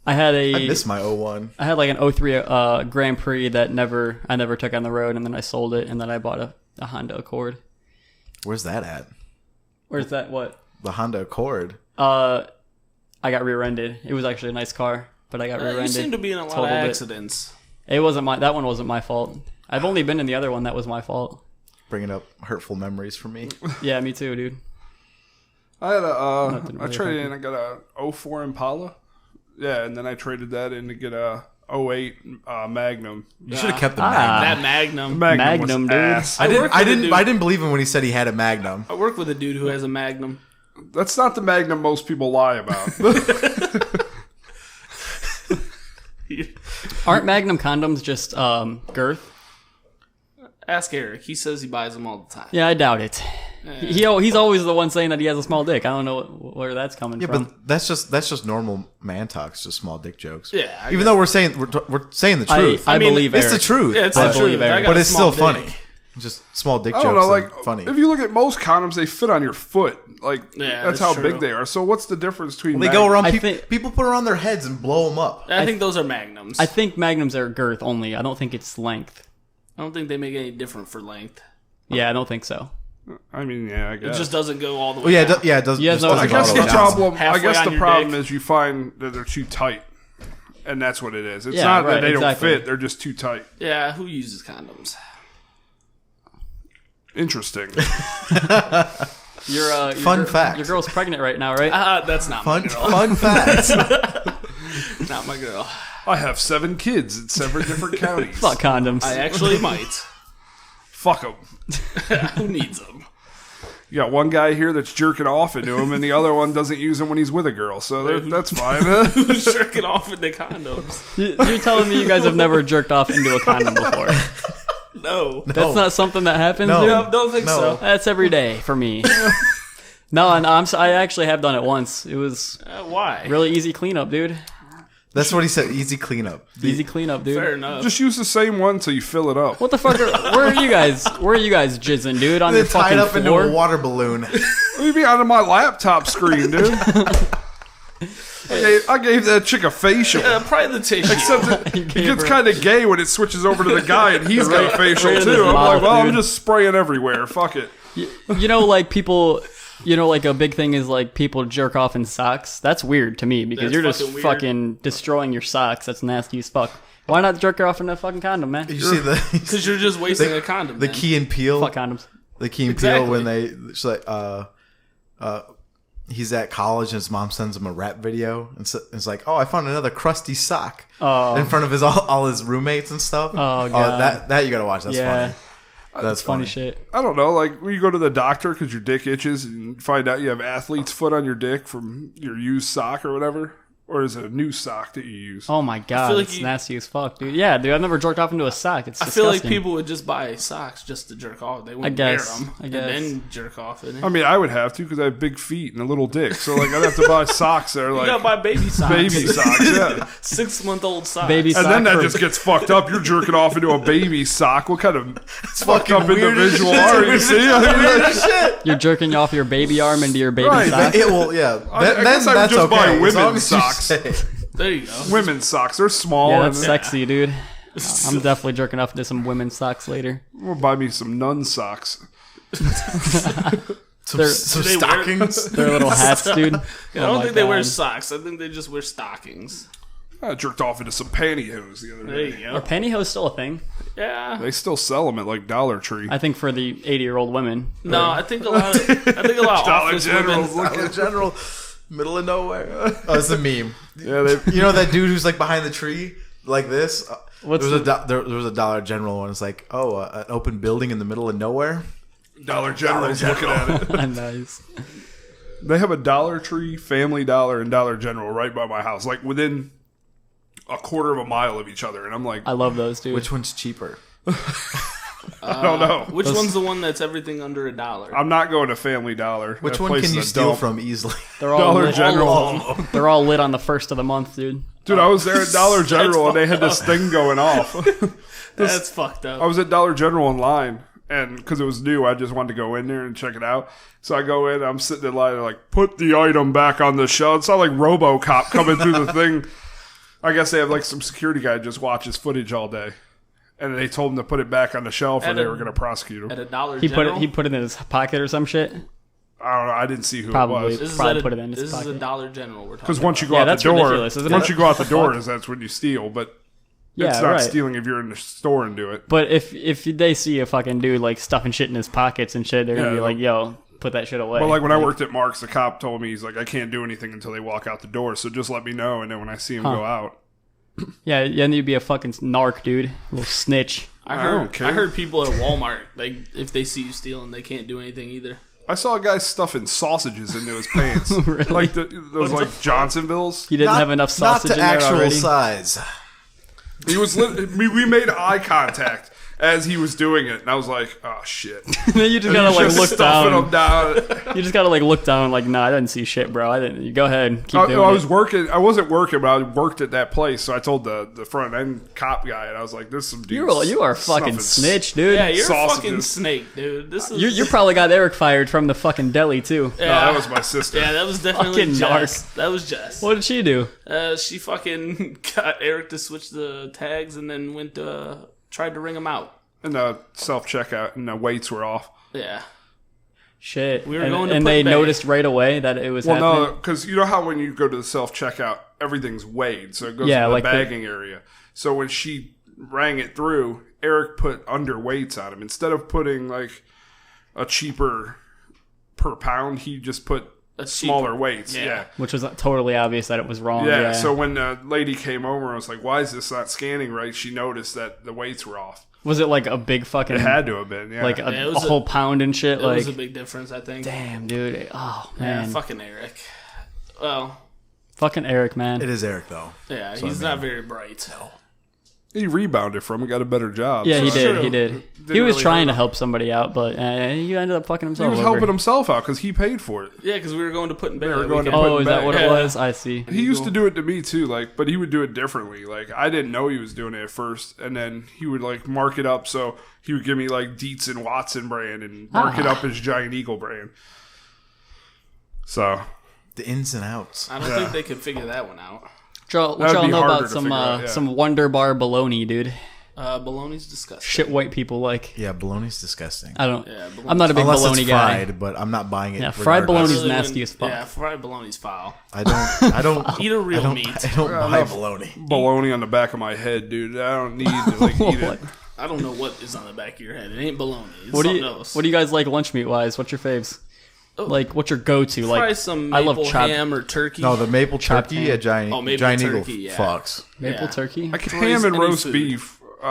S1: I had
S4: I miss my 01.
S1: I had like an 03 Grand Prix that I never took on the road, and then I sold it, and then I bought a Honda Accord.
S4: Where's that at?
S1: Where's that? What?
S4: The Honda Accord.
S1: I got rear-ended. It was actually a nice car, but I got
S2: You
S1: rear-ended.
S2: seem to be in a lot of
S1: Totaled it.
S2: accidents.
S1: It wasn't that one wasn't my fault. I've only been in the other one that was my fault.
S4: Bringing up hurtful memories for me.
S1: Yeah, me too, dude.
S3: I had
S1: didn't
S3: I
S1: really
S3: traded
S1: affect
S3: in. I got a 04 Impala. Yeah, and then I traded that in to get a 08 Magnum.
S4: You should have kept the
S1: Ah.
S4: Magnum.
S2: That Magnum.
S1: Magnum,
S3: was
S1: dude.
S3: ass.
S4: I
S2: worked with a dude-
S4: didn't believe him when he said he had a Magnum.
S2: I work with a dude who has a Magnum.
S3: That's not the Magnum most people lie about.
S1: Aren't Magnum condoms just girth?
S2: Ask Eric. He says he buys them all the time.
S1: Yeah, I doubt it. He's always the one saying that he has a small dick. I don't know where that's coming
S4: Yeah,
S1: from.
S4: but that's just normal man talk. It's just small dick jokes.
S2: Yeah, I
S4: Even
S2: guess.
S4: though we're saying the truth.
S1: I
S2: I mean,
S1: believe
S4: it's
S1: Eric.
S4: the truth.
S2: Yeah, it's
S4: but,
S2: the truth.
S1: believe Eric.
S2: I got
S4: but
S2: a
S4: it's still
S2: small
S4: funny.
S2: dick.
S4: Just small dick
S3: I
S4: jokes.
S3: don't know, like
S4: funny.
S3: if you look at most condoms, they fit on your foot. Like
S2: Yeah,
S3: that's
S2: that's
S3: how
S2: true.
S3: big they are. So what's the difference between?
S4: They go around.
S1: I think-
S4: People put it on their heads and blow them up.
S2: I think those are Magnums.
S1: I think Magnums are girth only. I don't think it's length.
S2: I don't think they make any different for length.
S1: Yeah, I don't think so.
S3: I mean, yeah, I
S2: It
S3: guess.
S2: just doesn't go all the way
S4: Well, yeah,
S2: down.
S4: it does.
S1: Yeah,
S4: just
S1: no,
S4: doesn't
S3: I
S1: I
S4: go all
S3: guess
S4: the way
S3: the
S4: down.
S3: problem. I
S2: Halfway
S3: guess
S2: on
S3: the
S2: your
S3: problem
S2: dick.
S3: is you find that they're too tight, and that's what it is. It's
S1: Yeah,
S3: not that
S1: right,
S3: they
S1: exactly.
S3: don't fit; they're just too tight.
S2: Yeah, who uses condoms?
S3: Interesting.
S4: Fun fact.
S1: Your girl's pregnant right now, right?
S2: That's not my
S4: Fun,
S2: girl.
S4: fun fact.
S2: Not my girl.
S3: I have 7 kids in 7 different counties.
S1: Fuck condoms.
S2: I actually might.
S3: Fuck them.
S2: Who needs them?
S3: You got one guy here that's jerking off into him, and the other one doesn't use them when he's with a girl. So that's fine.
S2: Who's jerking off into condoms?
S1: You're telling me you guys have never jerked off into a condom before?
S2: No.
S1: That's not something that happens,
S4: No.
S1: dude?
S2: No, don't think
S4: No.
S2: so.
S1: That's every day for me. No, I actually have done it once. It was
S2: Why?
S1: really easy cleanup, dude.
S4: That's what he said. Easy cleanup.
S1: Easy cleanup, dude.
S2: Fair enough.
S3: Just use the same one till you fill it up.
S1: What the fuck? Where are you guys? Where are you guys jizzing, dude? On
S4: They
S1: your
S4: tied
S1: fucking
S4: up into
S1: floor?
S4: a water balloon.
S3: What do you mean on my laptop screen, dude? I gave that chick a facial.
S2: Probably the tissue.
S3: Except it,
S1: You
S3: it
S1: gave
S3: gets
S1: her-
S3: kind of gay when it switches over to the guy and he's got a facial
S1: right in
S3: too.
S1: his
S3: I'm like,
S1: mouth,
S3: well, I'm
S1: dude.
S3: just spraying everywhere. Fuck it.
S1: You know, like people. You know, like a big thing is like people jerk off in socks. That's weird to me because
S2: That's
S1: you're just
S2: fucking weird.
S1: fucking destroying your socks. That's nasty as fuck. Why not jerk her off in a fucking condom, man?
S4: You see the
S2: Because you're just wasting a condom.
S4: the
S2: then.
S4: Key and Peele.
S1: Fuck condoms.
S4: The Key and
S2: Exactly.
S4: Peele when they it's like he's at college and his mom sends him a rap video and it's like, oh, I found another crusty sock in front of his all his roommates and stuff.
S1: Oh, God.
S4: That you gotta watch. That's funny. That's
S1: funny shit.
S3: I don't know, like when you go to the doctor because your dick itches and find out you have athlete's foot on your dick from your used sock or whatever. Or is it a new sock that you use?
S1: Oh my god, it's nasty as fuck, dude. Yeah, dude, I've never jerked off into a sock. It's disgusting.
S2: I feel like people would just buy socks just to jerk off. They wouldn't wear them and then jerk off in it.
S3: I mean, I would have to because I have big feet and a little dick. So like, I'd have to buy socks that are like
S2: you gotta buy baby socks.
S3: Baby socks, yeah.
S2: 6-month-old socks.
S1: Baby
S3: and
S1: sock
S3: then that just gets fucked up. You're jerking off into a baby sock. What kind of fucked up individual are you? See,
S1: you're jerking off your baby arm into your baby sock.
S4: It will, yeah.
S3: I guess I would just buy women's socks.
S2: There you go.
S3: Women's socks. They're small.
S1: Yeah, that's sexy, dude. I'm definitely jerking off into some women's socks later.
S3: I'm gonna buy me some nun socks.
S4: some stockings.
S1: They're little hats, dude.
S2: I don't think they wear socks. I think they just wear stockings.
S3: I jerked off into some pantyhose the other day.
S2: There you go.
S1: Are pantyhose still a thing?
S2: Yeah.
S3: They still sell them at like Dollar Tree.
S1: I think for the 80-year-old women.
S2: No, I think a lot of office women.
S4: Dollar General. Middle of nowhere. Oh, it's a meme.
S3: Yeah,
S4: you know that dude who's like behind the tree, like this.
S1: What's
S4: there was a Dollar General one. It's like, an open building in the middle of nowhere.
S3: Dollar General's looking at it.
S1: Nice.
S3: They have a Dollar Tree, Family Dollar, and Dollar General right by my house, like within a quarter of a mile of each other. And I'm like,
S1: I love those, dude.
S4: Which one's cheaper?
S3: I don't know.
S2: Which one's the one that's everything under $1?
S3: I'm not going to Family Dollar.
S4: Which one can you steal from easily?
S1: They're all
S3: Dollar
S1: lit.
S3: General.
S1: They're all lit on the first of the month, dude.
S3: Dude, I was there at Dollar General and they had this thing going off.
S2: That's fucked up.
S3: I was at Dollar General in line, and because it was new, I just wanted to go in there and check it out. So I go in, I'm sitting in line, they're like, put the item back on the shelf. It's not like RoboCop coming through the thing. I guess they have like some security guy just watches footage all day. And they told him to put it back on the shelf, or they were going to prosecute him.
S2: At a Dollar
S1: He
S2: General?
S1: put it in his pocket or some shit.
S3: I don't know. I didn't see who
S1: Probably.
S3: it was.
S1: Probably put it in his
S2: This is
S1: pocket.
S2: a Dollar General we're talking
S3: Because once you go
S1: Yeah,
S3: out the
S1: that's
S3: door,
S1: ridiculous, isn't
S3: once
S1: it?
S3: you go out the door, that's when you steal. But
S1: Yeah,
S3: it's not
S1: right.
S3: stealing if you're in the store and do it.
S1: But if they see a fucking dude like stuffing shit in his pockets and shit, they're gonna
S3: Yeah.
S1: be like, "Yo, put that shit away."
S3: But like when I worked at Mark's, the cop told me, he's like, I can't do anything until they walk out the door. So just let me know, and then when I see him go out,
S1: yeah, and you'd be a fucking narc, dude, a little snitch.
S2: I
S3: don't care.
S2: heard people at Walmart, like, if they see you stealing, they can't do anything either.
S3: I saw a guy stuffing sausages into his pants,
S1: Really?
S3: like those like Johnsonvilles.
S1: He didn't have enough sausage
S4: Not to
S1: in there
S4: actual
S1: already.
S4: size.
S3: He was we made eye contact as he was doing it, and I was like, oh shit.
S1: Then you just gotta
S3: He's
S1: like
S3: just
S1: look
S3: stuffing
S1: down.
S3: them down.
S1: You just gotta like look down, like, nah, I didn't see shit, bro. I didn't. You go ahead, keep doing
S3: I was
S1: it.
S3: working. I wasn't working, but I worked at that place. So I told the front end cop guy, and I was like, "This is some dude.
S1: You are a fucking snitch, dude.
S2: Yeah, you're a
S3: Sausages.
S2: fucking snake, dude. This is
S1: You probably got Eric fired from the fucking deli too.
S3: No, that was my sister.
S2: Yeah, that was definitely
S1: Fucking
S2: Jess.
S1: narc.
S2: That was Jess.
S1: What did she do?
S2: She fucking got Eric to switch the tags and then went tried to ring him out.
S3: And the self checkout and the weights were off.
S2: Yeah.
S1: Shit.
S2: We were going to
S1: and
S2: put
S1: they
S2: back.
S1: noticed right away that it was
S3: Well,
S1: happening.
S3: no, because you know how when you go to the self checkout, everything's weighed, so it goes
S1: Yeah,
S3: to the
S1: like
S3: bagging area. So when she rang it through, Eric put underweights on him instead of putting like a cheaper per pound. He just put smaller weights. Yeah.
S1: Which was totally obvious that it was wrong.
S3: Yeah,
S1: Yeah.
S3: so when the lady came over and was like, why is this not scanning right? She noticed that the weights were off.
S1: Was it like a big fucking
S3: It had to have been, yeah.
S1: like
S2: Yeah, it
S1: a
S2: was
S1: whole pound and shit?
S2: It
S1: Like,
S2: was a big difference, I think.
S1: damn, dude. Oh
S2: Yeah,
S1: man,
S2: fucking Eric. Well,
S1: fucking Eric, man.
S4: It is Eric, though.
S2: yeah,
S4: So,
S2: he's
S4: I mean,
S2: not very bright.
S3: He rebounded from it, got a better job.
S1: Yeah, he
S3: So-
S1: did.
S2: true.
S1: He did.
S3: Didn't
S1: He was
S3: really
S1: trying
S3: hurt
S1: to help somebody out, but he ended up fucking
S3: He
S1: himself
S3: was
S1: over.
S3: helping himself out because he paid for it.
S2: Yeah, because we were going to put in bed.
S3: They were
S2: that
S3: going to
S2: weekend.
S3: put
S1: Oh, is that
S3: back.
S1: what
S2: Yeah.
S1: it was? I see.
S3: He used to do it to me too, like, but he would do it differently. Like, I didn't know he was doing it at first, and then he would like mark it up. So he would give me like Dietz and Watson brand and mark it up as Giant Eagle brand. So
S4: The ins and outs.
S2: I don't think they could figure that one out.
S1: What
S3: That'd
S1: y'all
S3: be
S1: know
S3: harder
S1: about
S3: to figure out, yeah.
S1: some Wonder Bar bologna, dude?
S2: Bologna's disgusting.
S1: Shit, white people like.
S4: Yeah, bologna's disgusting.
S1: I don't.
S2: Yeah, bologna's
S1: I'm not a big
S4: Unless
S1: bologna
S4: it's
S1: guy.
S4: fried, but I'm not buying it.
S1: Yeah, fried
S4: regardless.
S1: bologna's nasty as fuck.
S2: Yeah, fried bologna's foul.
S4: I don't.
S2: Eat a real meat.
S4: I don't buy bologna.
S3: bologna on the back of my head, dude. I don't need to like eat it.
S2: I don't know what is on the back of your head. It ain't bologna. It's
S1: What do
S2: something
S1: you
S2: else.
S1: What do you guys like lunch meat wise? What's your faves? Like, what's your go-to?
S2: Try
S1: Like,
S2: some
S1: I
S2: maple
S1: love chopped
S2: ham or turkey.
S4: No, the maple
S1: Chopped
S4: turkey
S1: ham.
S4: at Giant,
S2: Oh, maple
S4: Giant
S2: turkey,
S4: Eagle
S2: yeah.
S4: fucks.
S1: maple
S2: Yeah.
S1: turkey.
S3: I can
S2: Raise
S3: ham and
S2: any
S3: roast
S2: food.
S3: beef.
S1: I'm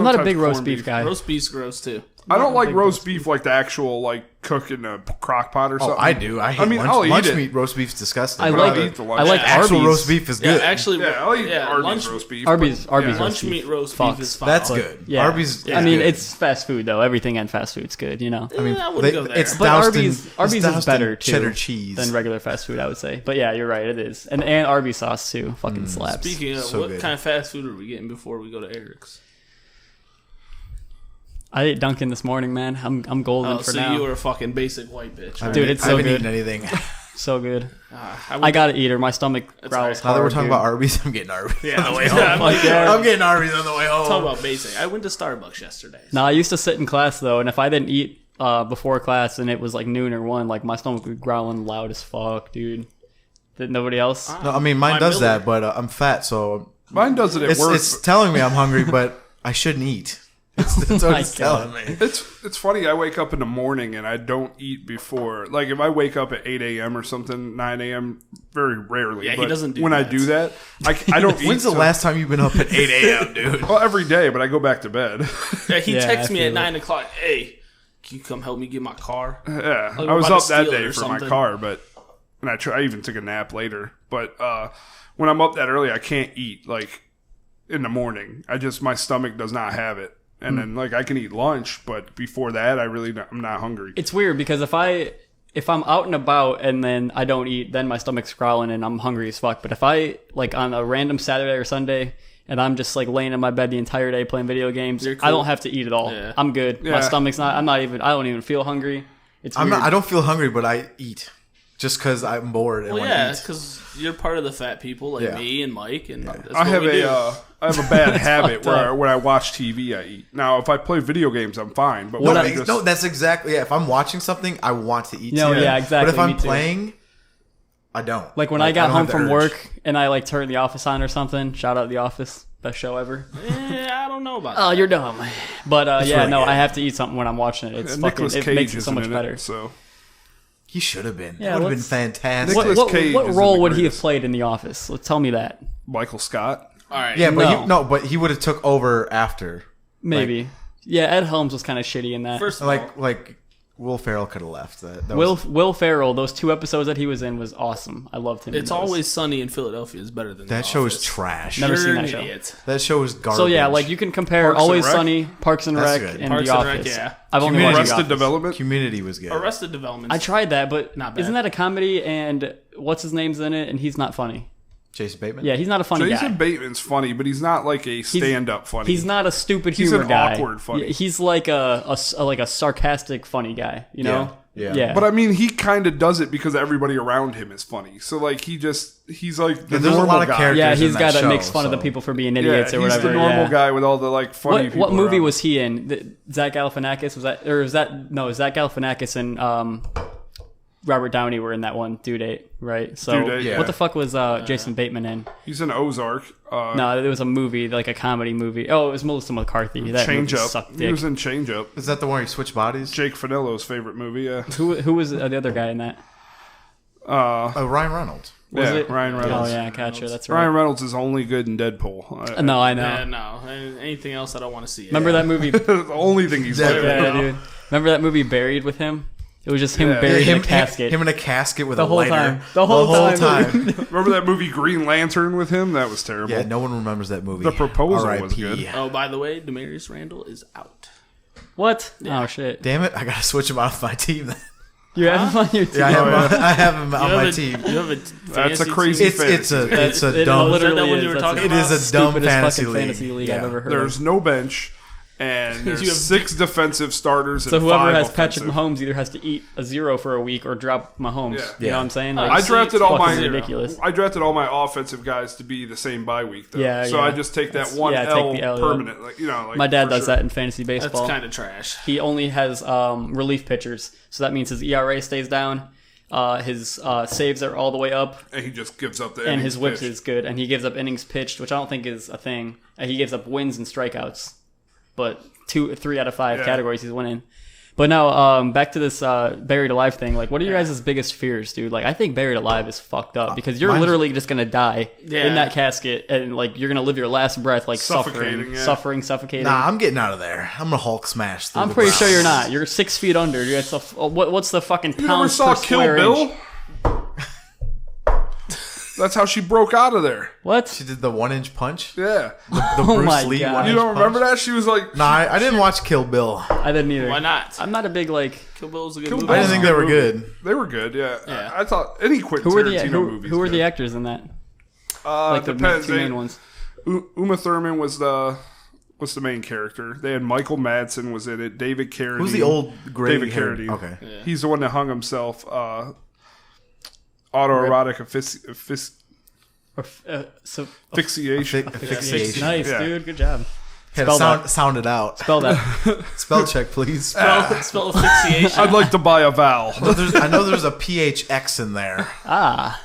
S1: not a
S3: sometimes
S1: big roast
S3: corned
S1: beef guy.
S2: Roast beef's gross too.
S3: I don't like
S1: big
S3: roast
S1: roast
S3: beef like the actual like cook in a crock pot or
S4: Oh,
S3: something.
S4: I do. I hate
S3: I'll eat
S4: lunch
S3: it.
S4: meat. Roast beef's disgusting.
S1: I
S3: But
S1: like
S3: I'll eat the lunch.
S1: I like
S4: actual
S1: Arby's.
S4: roast beef is
S2: Yeah,
S4: good.
S2: actually,
S3: Yeah, I'll eat Arby's
S2: lunch,
S3: roast beef.
S1: Arby's
S3: but, yeah.
S1: roast
S2: lunch
S1: beef.
S2: meat roast
S1: Fucks.
S2: beef is fine.
S4: That's good.
S1: Yeah.
S4: Arby's.
S1: I mean,
S4: good.
S1: it's fast food though. Everything in fast food's good, you know.
S2: I mean, I wouldn't go there.
S4: It's
S1: But
S4: doused
S1: Arby's
S4: in,
S1: Arby's
S4: it's
S1: is
S4: doused in
S1: better too
S4: cheddar cheese
S1: than regular fast food, I would say. But yeah, you're right. It is, and Arby's sauce too. Fucking slaps.
S2: Speaking of,
S4: So
S2: what
S4: good.
S2: kind of fast food are we getting before we go to Eric's?
S1: I ate Dunkin' this morning, man. I'm golden
S2: Oh,
S1: for
S2: so
S1: now.
S2: you were a fucking basic white bitch. Right?
S1: Dude, it's
S4: I
S1: so
S4: haven't
S1: good.
S4: eaten anything.
S1: So good.
S2: I
S1: I gotta eat her. My stomach growls
S2: alright.
S1: hard.
S4: Now that we're talking
S1: dude.
S4: about Arby's, I'm getting Arby's
S2: Yeah,
S4: on the way
S2: yeah,
S4: home.
S2: I'm like, yeah.
S4: I'm getting Arby's on the way home.
S2: Talk about basic. I went to Starbucks yesterday.
S1: No, I used to sit in class though, and if I didn't eat before class and it was like noon or 1, like my stomach would be growling loud as fuck, dude. Did nobody else?
S4: No, I mean mine
S2: My
S4: does
S2: Miller.
S4: that, but I'm fat, so
S3: Mine does it at work.
S4: it's telling me I'm hungry, but I shouldn't eat. That's what
S1: my
S4: it's
S1: God.
S4: telling me.
S3: It's funny. I wake up in the morning and I don't eat before. Like if I wake up at 8 a.m. or something, 9 a.m. Very rarely.
S2: Yeah, he
S3: but
S2: doesn't do
S3: when I
S2: that.
S3: do that, I don't eat.
S4: When's the
S3: till-
S4: last time you've been up at 8 a.m., dude?
S3: Well, every day, but I go back to bed.
S2: Yeah, he
S1: Yeah,
S2: texts
S1: I
S2: me
S1: feel
S2: at
S1: it.
S2: 9 o'clock. Hey, can you come help me get my car?
S3: Yeah,
S2: Like,
S3: I was
S2: we're about
S3: up
S2: to
S3: that
S2: steal it
S3: day
S2: or
S3: for my
S2: something.
S3: car, but and I even took a nap later. But when I'm up that early, I can't eat like in the morning. My stomach does not have it, and then like I can eat lunch, but before that, I'm not hungry.
S1: It's weird because if I'm out and about and then I don't eat, then my stomach's growling and I'm hungry as fuck. But if I like on a random Saturday or Sunday and I'm just like laying in my bed the entire day playing video games,
S2: You're
S1: I
S2: cool.
S1: don't have to eat at all.
S2: Yeah.
S1: I'm good. My
S3: Yeah.
S1: stomach's not. I don't even feel hungry. It's weird.
S4: I don't feel hungry, but I eat just because I'm bored and
S2: Well,
S4: want to
S2: yeah,
S4: eat.
S2: because you're part of the fat people like
S4: Yeah.
S2: me and Mike, and that's
S3: I
S2: what
S3: have
S2: we do.
S3: I have a bad habit
S1: fucked
S3: where
S1: up.
S3: when I watch TV, I eat. Now, if I play video games, I'm fine. But
S1: What
S3: when
S1: I-
S3: I'm just,
S4: No, that's exactly. Yeah, if I'm watching something, I want to eat.
S1: No,
S4: too.
S1: yeah, exactly,
S4: But if I'm
S1: me too.
S4: playing, I don't.
S1: like when I got
S4: don't
S1: home
S4: have the
S1: from
S4: urge.
S1: work and I like turned The Office on or something. Shout out The Office, best show ever.
S2: I don't know about
S1: Oh,
S2: that.
S1: you're dumb. But yeah,
S4: really
S1: no,
S4: good.
S1: I have to eat something when I'm watching it. It's fucking.
S3: Nicolas
S1: It
S3: Cage
S1: makes it
S3: is
S1: so much
S3: in
S1: better.
S3: it, so
S4: He should have been.
S1: Yeah,
S4: That would have been
S1: let's-
S4: fantastic.
S3: Nicolas Cage
S1: What
S3: is
S1: role
S3: the
S1: would he have
S3: greatest.
S1: played in The Office? Let's tell me that.
S3: Michael Scott.
S2: All right.
S4: Yeah, but
S1: No.
S4: but he would have took over after.
S1: Maybe. Yeah, Ed Helms was kind of shitty in that.
S2: First of all,
S4: Like Will Ferrell could have left. That
S1: Will Ferrell, those 2 episodes that he was in was awesome. I loved him. in
S2: It's
S1: those.
S2: Always Sunny in Philadelphia is better than
S4: that
S2: The
S4: show is
S2: Office.
S4: trash.
S1: Never
S2: You're
S1: seen
S2: an
S1: that show.
S2: idiot.
S4: That show is garbage.
S1: So yeah, like you can compare
S3: Parks and
S1: Always
S3: Rec?
S1: Sunny, Parks and
S4: That's
S1: Rec,
S4: good.
S1: and
S2: Parks
S1: The
S2: and Rec,
S1: Office.
S2: yeah.
S1: I've only
S4: Community.
S1: watched The
S3: Arrested
S1: Office.
S3: Development.
S4: Community was good.
S2: Arrested Development.
S1: I tried that, but
S2: Not bad.
S1: isn't that a comedy? And what's his name's in it, and he's not funny.
S4: Jason Bateman.
S1: Yeah, he's not a funny
S3: Jason
S1: guy.
S3: Bateman's funny, but he's not like a stand-up funny.
S1: He's not a stupid
S3: He's
S1: humor
S3: an
S1: guy.
S3: awkward funny.
S1: Yeah, he's like a sarcastic funny guy. You know?
S4: Yeah.
S3: But I mean, he kind of does it because everybody around him is funny. So like he's like the
S4: Yeah, there's a
S3: normal
S4: lot of
S3: guy.
S4: characters.
S1: yeah,
S4: in
S1: he's
S4: that
S1: got to
S4: show,
S1: make fun of the
S4: so-
S1: people for being
S3: Yeah,
S1: idiots
S3: he's
S1: or whatever.
S3: the normal
S1: yeah.
S3: guy with all the like funny people.
S1: What movie
S3: around
S1: was he in? Zach Galifianakis was that, or is that no? Zach Galifianakis and Robert Downey were in that one Due Date, right? So
S3: Due Date,
S4: yeah.
S1: what the fuck was Jason Bateman in?
S3: He's in Ozark.
S1: No, it was a movie, like a comedy movie. Oh, it was Melissa McCarthy. That
S3: Change
S1: movie
S3: Up.
S1: sucked
S3: He
S1: dick.
S3: was in Change Up.
S4: Is that the one where he switched bodies?
S3: Jake Finello's favorite movie. Yeah.
S1: Who was the other guy in that?
S4: Ryan Reynolds.
S1: Was
S3: yeah,
S1: it?
S3: Ryan Reynolds.
S1: Oh yeah, gotcha. That's right.
S3: Ryan Reynolds is only good in Deadpool.
S1: No, I know.
S2: Yeah, no. Anything else I don't want to see.
S1: Remember that movie?
S3: the only thing he's
S4: Yeah,
S3: like.
S1: Yeah, dude. Remember that movie Buried with him? It was just him
S3: Yeah.
S1: buried in a casket.
S4: Him in a casket with
S1: The
S4: a
S1: whole
S4: lighter.
S1: time. The whole time.
S3: Remember that movie Green Lantern with him? That was terrible.
S4: Yeah, no one remembers that movie.
S3: The Proposal
S4: R.I.P.
S3: was good.
S2: Oh, by the way, Demarius Randall is out.
S1: What?
S2: Yeah.
S1: Oh shit!
S4: Damn it! I gotta switch him off my team. Then.
S1: You have him on your team.
S4: Yeah, I have him on
S2: You
S4: my
S2: have
S4: team.
S2: You have a
S3: That's a
S2: fantasy
S3: crazy
S2: team?
S4: It's a
S1: It
S4: dumb.
S2: Is that the
S1: literally
S2: one you were
S1: That's
S2: talking
S1: the
S4: It is a dumb
S1: stupidest
S4: fantasy
S1: fucking
S4: league.
S1: fantasy league I've
S4: Yeah.
S1: ever heard
S3: There's
S1: of.
S3: no bench, and there's
S2: You have
S3: 6 defensive starters.
S1: So
S3: and
S1: whoever
S3: 5
S1: has Patrick
S3: offensive.
S1: Mahomes either has to eat a 0 for a week or drop Mahomes.
S3: Yeah.
S1: You know what I'm saying? Like,
S3: I drafted all my
S1: fucking ridiculous.
S3: I drafted all my offensive guys to be the same bye week though.
S1: Yeah,
S3: so
S1: yeah.
S3: I just take that
S1: That's-
S3: one
S1: yeah, take
S3: L
S1: the L, yeah.
S3: permanent. Like, you know, like
S1: My dad
S3: for
S1: does
S3: sure.
S1: that in fantasy
S2: That's
S1: baseball.
S2: kind of trash.
S1: He only has relief pitchers, so that means his ERA stays down. His saves are all the way up,
S3: And he just gives up the
S1: and his whip
S3: pitch.
S1: is good. And he gives up innings pitched, which I don't think is a thing. He gives up wins and strikeouts, but 3 out of 5
S3: Yeah.
S1: categories he's winning. But no, back to this buried alive thing. Like, what are your guys' biggest fears, dude? Like, I think buried alive is fucked up because you're literally just gonna die in that casket, and like you're gonna live your last breath like
S3: Suffocating,
S1: suffocating.
S4: Nah, I'm getting out of there. I'm gonna Hulk smash. Through
S1: I'm
S4: the
S1: pretty
S4: ground.
S1: sure you're not. You're 6 feet under. You're at what's the fucking
S3: You never
S1: pounds
S3: saw
S1: per
S3: Kill
S1: square
S3: Bill?
S1: inch?
S3: That's how she broke out of there.
S1: What?
S4: She did the 1-inch punch.
S3: Yeah.
S4: The Bruce
S1: my
S4: Lee
S1: God.
S4: 1-inch
S3: You don't remember
S4: punch.
S3: that? She was like,
S4: Nah, I didn't watch Kill Bill.
S1: I didn't either.
S2: Why not?
S1: I'm not a big like.
S2: Kill Bill's a good
S3: Kill
S2: movie.
S3: Bill-
S4: I didn't think they were good.
S3: they were good, yeah.
S2: Yeah.
S3: I thought any Quentin
S1: Who were the
S3: Tarantino
S1: who were
S3: movie.
S1: the actors in that? Like the
S3: depends.
S1: two main ones.
S3: Uma Thurman was the main character. They had Michael Madsen was in it. David Carradine.
S4: Who's the old gray
S3: David
S4: haired-
S3: Carradine.
S4: Okay.
S2: Yeah.
S3: He's the one that hung himself. Autoerotic asphyxiation.
S4: Asphyxiation.
S1: Nice,
S3: Yeah.
S1: dude. Good job.
S4: Had to
S1: Spell
S4: sound it out.
S1: Spell that.
S4: Spell check, please.
S2: Spell asphyxiation.
S3: I'd like to buy a vowel.
S4: I know there's a PHX in there.
S1: Ah.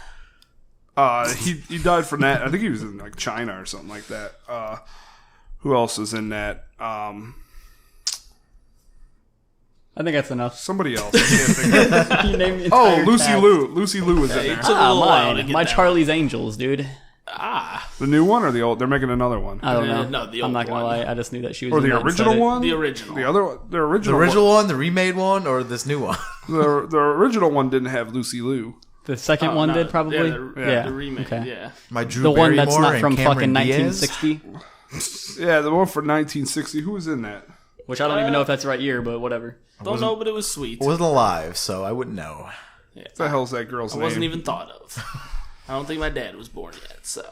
S3: He died from that. I think he was in like China or something like that. Who else is in that?
S1: I think that's enough.
S3: Somebody else. I can't think of.
S1: You named the
S3: Oh,
S1: entire
S3: Lucy
S1: cast.
S3: Liu. Lucy Liu was in
S2: Hey,
S3: there.
S2: took a little while to
S1: Mine.
S2: get
S1: My
S2: that
S1: Charlie's Angels, dude.
S3: The new one or the old? They're making another one.
S1: I don't know.
S2: No, the
S1: I'm
S2: old
S1: not gonna
S2: one.
S1: lie. I just knew that she was.
S3: Or
S1: in
S3: the
S1: that and said
S3: original
S1: it.
S3: one?
S2: The original.
S3: The other one? The
S4: The
S3: original,
S4: original one, the remade one, or this new one?
S3: The original one didn't have Lucy Liu.
S1: The second
S2: Oh,
S1: one
S2: no,
S1: did probably.
S2: Yeah, the remake.
S1: Okay.
S2: Yeah.
S4: My Drew
S1: The one that's
S4: Barrymore
S1: not
S4: and
S1: from
S4: Cameron
S1: fucking
S4: Diaz?
S1: 1960,
S3: Yeah, the one for 1960. Who was in that?
S1: which I don't even know if that's the right year, but whatever.
S2: Don't know, but it was sweet.
S4: I wasn't alive, so I wouldn't know.
S3: What the hell's that girl's
S2: I
S3: name?
S2: wasn't even thought of. I don't think my dad was born yet, so.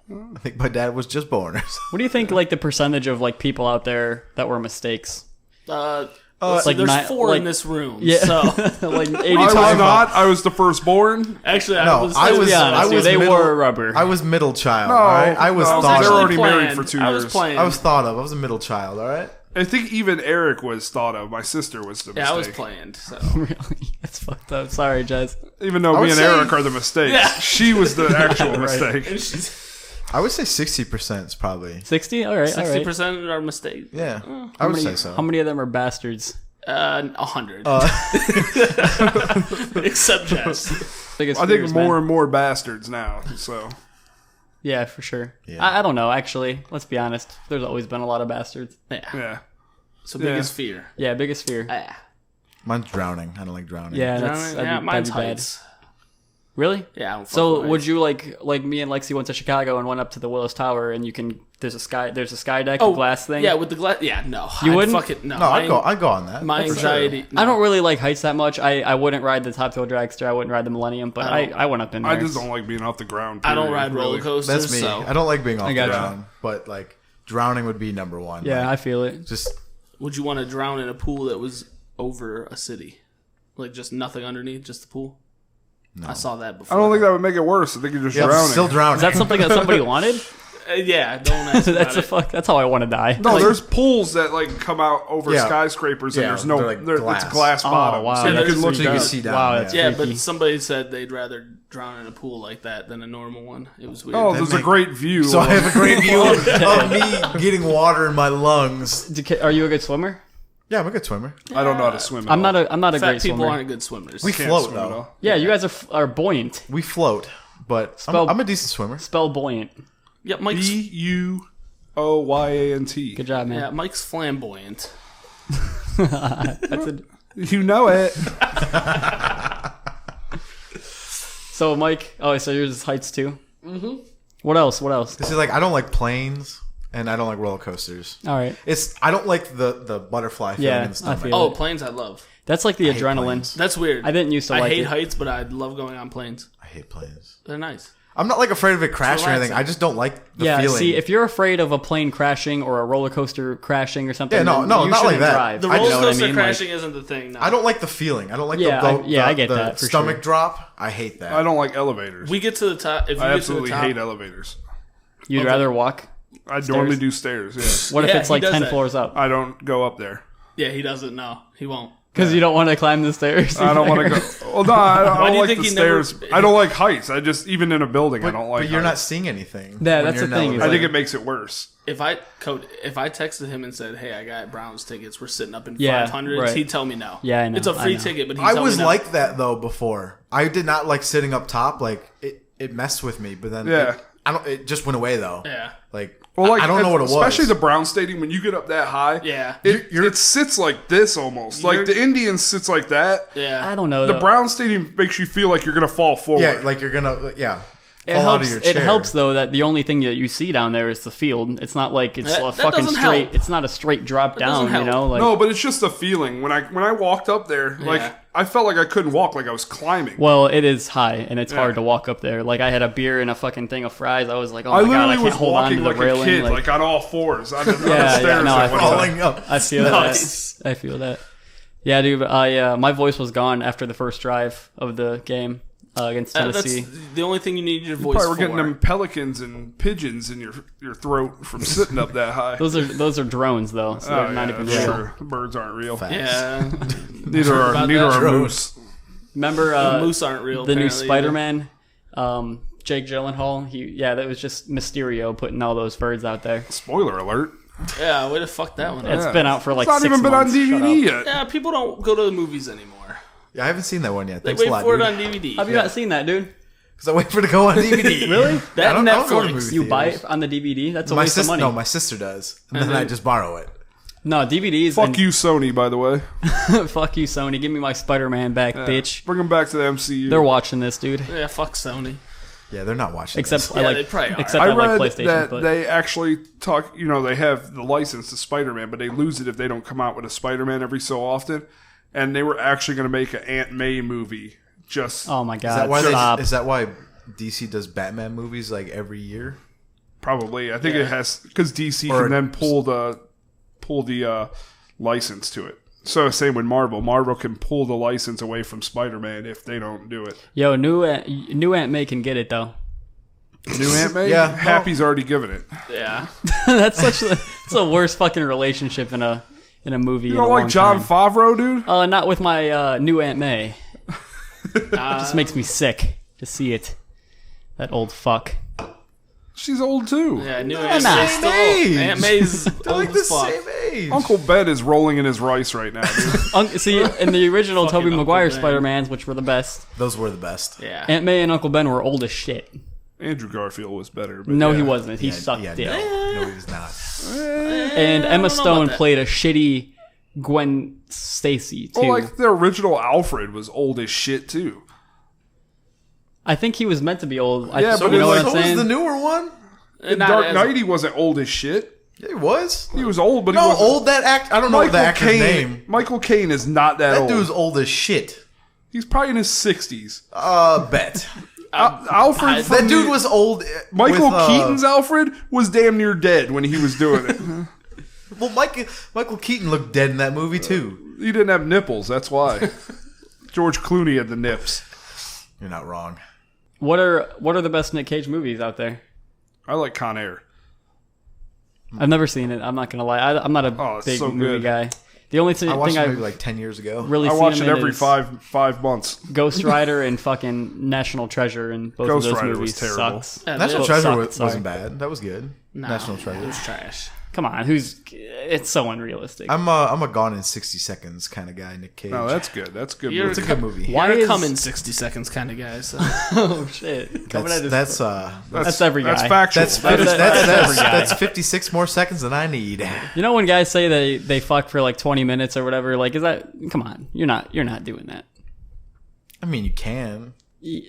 S4: I think my dad was just born.
S1: What do you think? Like the percentage of like people out there that were mistakes?
S2: Let's see,
S1: like
S2: there's
S1: ni-
S2: 4
S1: like-
S2: in this room.
S1: Yeah,
S2: So,
S1: like 80
S3: I was not. I was the firstborn.
S2: actually, I
S4: No,
S2: was.
S4: I
S1: Let's
S4: was.
S1: be honest,
S4: I
S1: dude,
S4: was
S1: they
S4: middle,
S1: were rubber.
S4: I was middle child.
S3: No,
S4: all right? I was
S3: no,
S4: thought
S3: they're
S4: of.
S3: already married
S2: planned.
S3: for 2
S2: I was
S3: years.
S2: playing.
S4: I was thought of. I was a middle child. All right.
S3: I think even Eric was thought of. My sister was the mistake.
S2: Yeah, I was planned. So.
S1: Really? That's fucked up. Sorry, Jez.
S3: Even though
S4: I
S3: me
S4: would
S3: and
S4: say-
S3: Eric are the mistakes,
S2: Yeah.
S3: she was the actual mistake.
S2: And she's
S4: I would say 60% is probably.
S1: 60? All right.
S2: 60% are mistakes.
S4: Yeah,
S1: How
S4: I would
S1: many,
S4: say so.
S1: How many of them are bastards?
S2: 100.
S4: Uh,
S2: Except Jess.
S1: Biggest
S3: I think
S1: fears,
S3: more
S1: man.
S3: and more bastards now. So
S1: Yeah, for sure.
S4: Yeah.
S1: I don't know, actually. Let's be honest. There's always been a lot of bastards.
S2: Yeah.
S3: yeah,
S2: So biggest fear.
S1: Yeah, biggest fear.
S2: Yeah.
S4: Mine's drowning. I don't like drowning.
S1: Yeah, that's
S2: Yeah, mine's
S1: that'd be bad.
S2: heights.
S1: Really?
S2: Yeah, I don't fuck
S1: So
S2: with
S1: would
S2: heights.
S1: you like me and Lexi went to Chicago and went up to the Willis Tower and you can there's a sky deck,
S2: Oh,
S1: the glass thing.
S2: Yeah, with the glass. Yeah, no.
S1: You
S2: I'd
S1: wouldn't?
S2: Fuck it. No,
S4: No, I'd go on that.
S2: My
S4: That's for sure.
S2: anxiety.
S1: I don't really like heights that much. I wouldn't ride the Top Thrill Dragster. I wouldn't ride the Millennium, but I went up in there.
S3: I just don't like being off the ground.
S2: I don't
S3: period,
S2: ride
S3: really.
S2: roller coasters.
S4: That's me.
S2: So.
S4: I don't like being off the
S1: got you.
S4: ground, but like drowning would be number one.
S1: Yeah, I
S4: Like,
S1: feel it.
S4: just
S2: Would you want to drown in a pool that was over a city, like just nothing underneath, just the pool? No. I saw that before.
S3: I don't think that would make it worse. I think you're just
S4: yeah,
S3: drowning.
S4: still drowning.
S1: Is that something that somebody wanted?
S2: Yeah, don't ask about
S1: That's a
S2: it.
S1: fuck. That's how I want to die.
S3: No, there's pools that like come out over
S4: Yeah.
S3: skyscrapers, and
S4: Yeah,
S3: there's no,
S4: they're like glass.
S3: it's glass bottom.
S1: Oh, wow.
S3: So
S2: Yeah,
S3: you
S2: that's
S3: can look.
S2: pretty
S3: You can
S4: dope. see down,
S1: Wow,
S4: yeah.
S1: that's
S2: Yeah,
S1: freaky.
S2: but somebody said they'd rather drown in a pool like that than a normal one. It was weird.
S3: Oh, there's a
S4: make-
S3: great view.
S4: So I
S3: of-
S4: have a great view of me getting water in my lungs.
S1: Are you a good swimmer?
S4: Yeah, I'm a good swimmer.
S3: I don't know how to swim.
S1: I'm not a
S2: Fat
S1: great
S2: people
S1: swimmer.
S2: aren't good swimmers.
S4: We
S3: Can't
S4: float
S3: swim at
S4: though.
S3: all.
S1: Yeah, you guys are buoyant.
S4: We float, but
S1: Spell-
S4: I'm a decent swimmer.
S1: Spell buoyant.
S2: yeah, Mike's.
S3: BUOYANT.
S1: Good job, man.
S2: Yeah, Mike's flamboyant.
S1: That's a,
S3: You know it.
S1: so, Mike. Oh, so yours is heights too. Mm-hmm. What else? What else?
S4: See, like I don't like planes and I don't like roller coasters.
S1: All right.
S4: I don't like the butterfly feeling
S1: Yeah,
S4: in the
S1: I
S4: stomach.
S1: feel
S2: Oh,
S1: it.
S2: planes I love.
S1: That's like the
S4: hate
S1: adrenaline.
S4: planes.
S2: That's weird.
S1: I didn't used to
S2: I
S1: like
S2: hate
S1: it.
S2: heights, but I love going on planes.
S4: I hate planes.
S2: They're nice.
S4: I'm not like afraid of it crashing or anything.
S2: relaxing.
S4: I just don't like the
S1: Yeah,
S4: feeling.
S1: see, if you're afraid of a plane crashing or a roller coaster crashing or something,
S4: Yeah, no,
S1: then
S4: no,
S1: you
S4: not like
S1: shouldn't
S4: that.
S1: drive.
S2: The
S4: I
S2: roller
S4: know
S1: what I
S2: coaster
S1: mean, like-
S2: crashing isn't the thing. No.
S4: I don't like the feeling. I don't like
S1: Yeah,
S4: the
S1: I get that, for
S4: stomach
S1: sure.
S4: drop. I hate that.
S3: I don't like elevators.
S2: We get to the top. If you
S3: I
S2: get
S3: absolutely
S2: to the top,
S3: hate elevators.
S1: You'd
S2: Okay.
S1: rather walk.
S3: I normally do stairs. Yeah,
S1: What if
S2: Yeah,
S1: it's
S2: he
S1: like
S2: does
S1: 10
S2: that.
S1: floors up?
S3: I don't go up there.
S2: Yeah, he doesn't know. He won't.
S1: Because you don't want to climb the stairs.
S3: I don't want to go. Well, no, I
S2: Why do
S3: don't
S2: you
S3: like
S2: think
S3: the
S2: he never-
S3: stairs. I don't like heights. I just even in a building, I don't like.
S4: But you're not
S3: heights.
S4: seeing anything.
S1: Yeah,
S4: when
S1: that's
S4: you're
S1: the
S4: in
S1: thing,
S4: an
S1: is
S3: I
S4: elevator.
S3: think it makes it worse.
S2: If I texted him and said, "Hey, I got Browns tickets. We're sitting up in
S1: Yeah,
S2: 500s,"
S1: right.
S2: he'd tell me no.
S1: Yeah, I know,
S2: It's a
S1: I
S2: free
S1: know.
S2: ticket, but he'd
S4: I
S2: tell
S4: was
S2: me no.
S4: like that though before. I did not like sitting up top. Like it messed with me. But then
S3: Yeah.
S4: it just went away though.
S2: Yeah.
S4: Like,
S3: Well, like
S4: I don't know what it was.
S3: Especially the Brown Stadium when you get up that high.
S2: Yeah.
S3: It sits like this almost. Like the Indians sits like that.
S2: Yeah.
S1: I don't know.
S3: The
S1: though.
S3: Brown Stadium makes you feel like you're gonna fall forward.
S4: Yeah, like you're gonna
S1: It
S4: fall out
S1: helps.
S4: of your
S1: It
S4: chair.
S1: helps though that the only thing that you see down there is the field. It's not like it's a
S2: That
S1: fucking
S2: doesn't
S1: straight.
S2: help.
S1: It's not a straight drop
S2: doesn't
S1: down. You
S2: help.
S1: know, like
S3: No, but it's just a feeling. When I walked up there, like
S2: Yeah.
S3: I felt like I couldn't walk, like I was climbing.
S1: well, it is high and it's
S3: Yeah.
S1: hard to walk up there. Like I had a beer and a fucking thing of fries. I was like, oh
S3: I
S1: my god,
S3: literally
S1: I can't
S3: was
S1: hold on to
S3: walking
S1: the
S3: like
S1: railing.
S3: a kid,
S1: like,
S3: like on all fours. On the
S1: yeah,
S3: stairs
S1: no,
S3: at
S1: I
S3: one
S1: feel
S3: time.
S4: falling up.
S1: I feel
S2: Nice.
S1: that. I feel that. Yeah, dude. My voice was gone after the first drive of the game against
S2: That's
S1: Tennessee.
S2: the only thing you need your voice
S3: Probably we're
S2: for.
S3: getting them pelicans and pigeons in your throat from sitting up that high.
S1: Those are drones though, so
S3: Oh,
S1: they're not
S3: yeah,
S1: even
S3: that's
S1: real.
S3: true. The birds aren't real.
S4: Facts.
S2: Yeah.
S3: Neither are
S2: about
S3: neither
S2: that.
S3: are moose.
S1: Remember
S2: The moose aren't real.
S1: the new
S2: apparently,
S1: Spider-Man, Jake Gyllenhaal. That was just Mysterio putting all those birds out there.
S3: Spoiler alert.
S2: Yeah, way to fuck that one up.
S1: It's been out for like
S3: It's not
S1: 6
S3: even been on
S1: months. Shut
S3: DVD
S1: up.
S3: yet.
S2: Yeah, people don't go to the movies anymore.
S4: Yeah, I haven't seen that one yet.
S2: They
S4: Thanks a
S2: wait
S4: lot,
S2: for
S4: dude.
S2: it on DVD.
S1: Have you not seen that, dude?
S4: Because I wait for it to go on DVD.
S1: Really?
S2: That
S4: I don't go to
S2: Netflix.
S4: movie
S1: You buy
S4: theaters.
S1: it on the DVD? That's a
S4: My
S1: waste of
S4: sister,
S1: money.
S4: no, my sister does, and then I just borrow it.
S1: No, DVDs.
S3: Fuck you, Sony. By the way,
S1: Fuck you, Sony. Give me my Spider-Man back, bitch.
S3: bring them back to the MCU.
S1: They're watching this, dude.
S2: Yeah, fuck Sony.
S4: Yeah, they're not watching.
S1: Except
S4: this.
S1: I
S2: Yeah,
S1: like.
S2: they probably are.
S1: Except
S3: I
S1: I like
S3: read
S1: PlayStation.
S3: that
S1: but
S3: they actually talk. They have the license to Spider-Man, but they lose it if they don't come out with a Spider-Man every so often. And they were actually going to make an Aunt May movie. Just
S1: oh my
S4: Is
S1: god!
S4: that why?
S1: Stop.
S4: Is that why DC does Batman movies like every year?
S3: probably, I think it has because DC
S4: Or-
S3: can then pull the license to it. So same with Marvel. Marvel can pull the license away from Spider-Man if they don't do it.
S1: Yo, new Aunt May can get it though.
S3: New Aunt May,
S4: Yeah.
S3: Happy's already given it.
S2: Yeah.
S1: That's it's the worst fucking relationship in a movie.
S3: You don't like John Favreau, dude?
S1: Not with my new Aunt May. Just makes me sick to see it. That old fuck.
S3: She's old too.
S2: Yeah, I knew
S1: not.
S2: Aunt May's
S4: Same
S2: still
S4: age.
S2: Aunt May's
S4: They're
S2: old
S4: like the
S2: as fuck.
S4: same age.
S3: Uncle Ben is rolling in his rice right now, dude.
S1: See, in the original
S2: Fucking
S1: Tobey
S2: Uncle
S1: Maguire
S2: Ben.
S1: Spider-Mans, which were the best,
S4: Those were the best.
S2: Yeah.
S1: Aunt May and Uncle Ben were old as shit.
S3: Andrew Garfield was better. But
S1: No,
S3: yeah.
S1: he wasn't. He
S4: Yeah,
S1: sucked
S4: yeah,
S1: dick.
S4: no, he was not.
S1: And Emma
S2: know
S1: Stone
S2: about that.
S1: played a shitty Gwen Stacy too.
S3: Well, like the original Alfred was old as shit too.
S1: I think he was meant to be old.
S3: Yeah,
S1: you
S3: but
S1: know what
S3: so
S1: I'm
S4: was
S1: saying?
S4: the newer one.
S3: In
S2: Not
S3: Dark
S2: as-
S3: Knight, he wasn't old as shit.
S4: Yeah, he was.
S3: He was old, but he
S4: No,
S3: wasn't.
S4: old that act. I don't know the
S3: Michael
S4: actor's
S3: Caine.
S4: name.
S3: Michael Caine is not that,
S4: That
S3: old.
S4: dude's old as shit.
S3: He's probably in his 60s.
S4: Bet.
S3: Alfred. from
S4: That dude
S3: the-
S4: was old.
S3: Michael
S4: with,
S3: Keaton's Alfred was damn near dead when he was doing it.
S4: Well, Michael Keaton looked dead in that movie too.
S3: He didn't have nipples. That's why. George Clooney had the nips.
S4: You're not wrong.
S1: What are the best Nick Cage movies out there?
S3: I like Con Air.
S1: I've never seen it. I'm not gonna lie. I'm not a
S3: Oh, it's
S1: big
S3: so
S1: movie
S3: good.
S1: guy. The only thing
S4: I watched it
S1: I've
S4: maybe like 10 years ago.
S1: really
S3: I
S1: seen
S3: watch
S1: him
S3: it
S1: in
S3: every
S1: is
S3: five months.
S1: Ghost Rider and fucking National Treasure, and both
S3: Ghost
S1: of those
S3: Rider
S1: movies
S3: was terrible.
S1: sucks.
S2: Yeah,
S4: National
S2: it
S4: Treasure
S1: sucked, sorry.
S4: wasn't bad. That was good. National
S2: It
S4: Treasure.
S2: was trash.
S1: Come on, it's so unrealistic.
S4: I'm a Gone in 60 Seconds kind of guy, Nick Cage.
S3: No, that's good. That's good.
S2: You're
S3: movie.
S4: It's a good movie.
S1: Why
S2: You're a
S1: is-
S2: come in 60 seconds kind of guy. So.
S1: Oh shit! Coming at his-
S4: That's
S1: That's every guy.
S3: That's factual.
S4: that's
S1: That's every guy.
S4: that's 56 more seconds than I need.
S1: You know when guys say they fuck for like 20 minutes or whatever, like is that? Come on, you're not doing that.
S4: I mean, you can.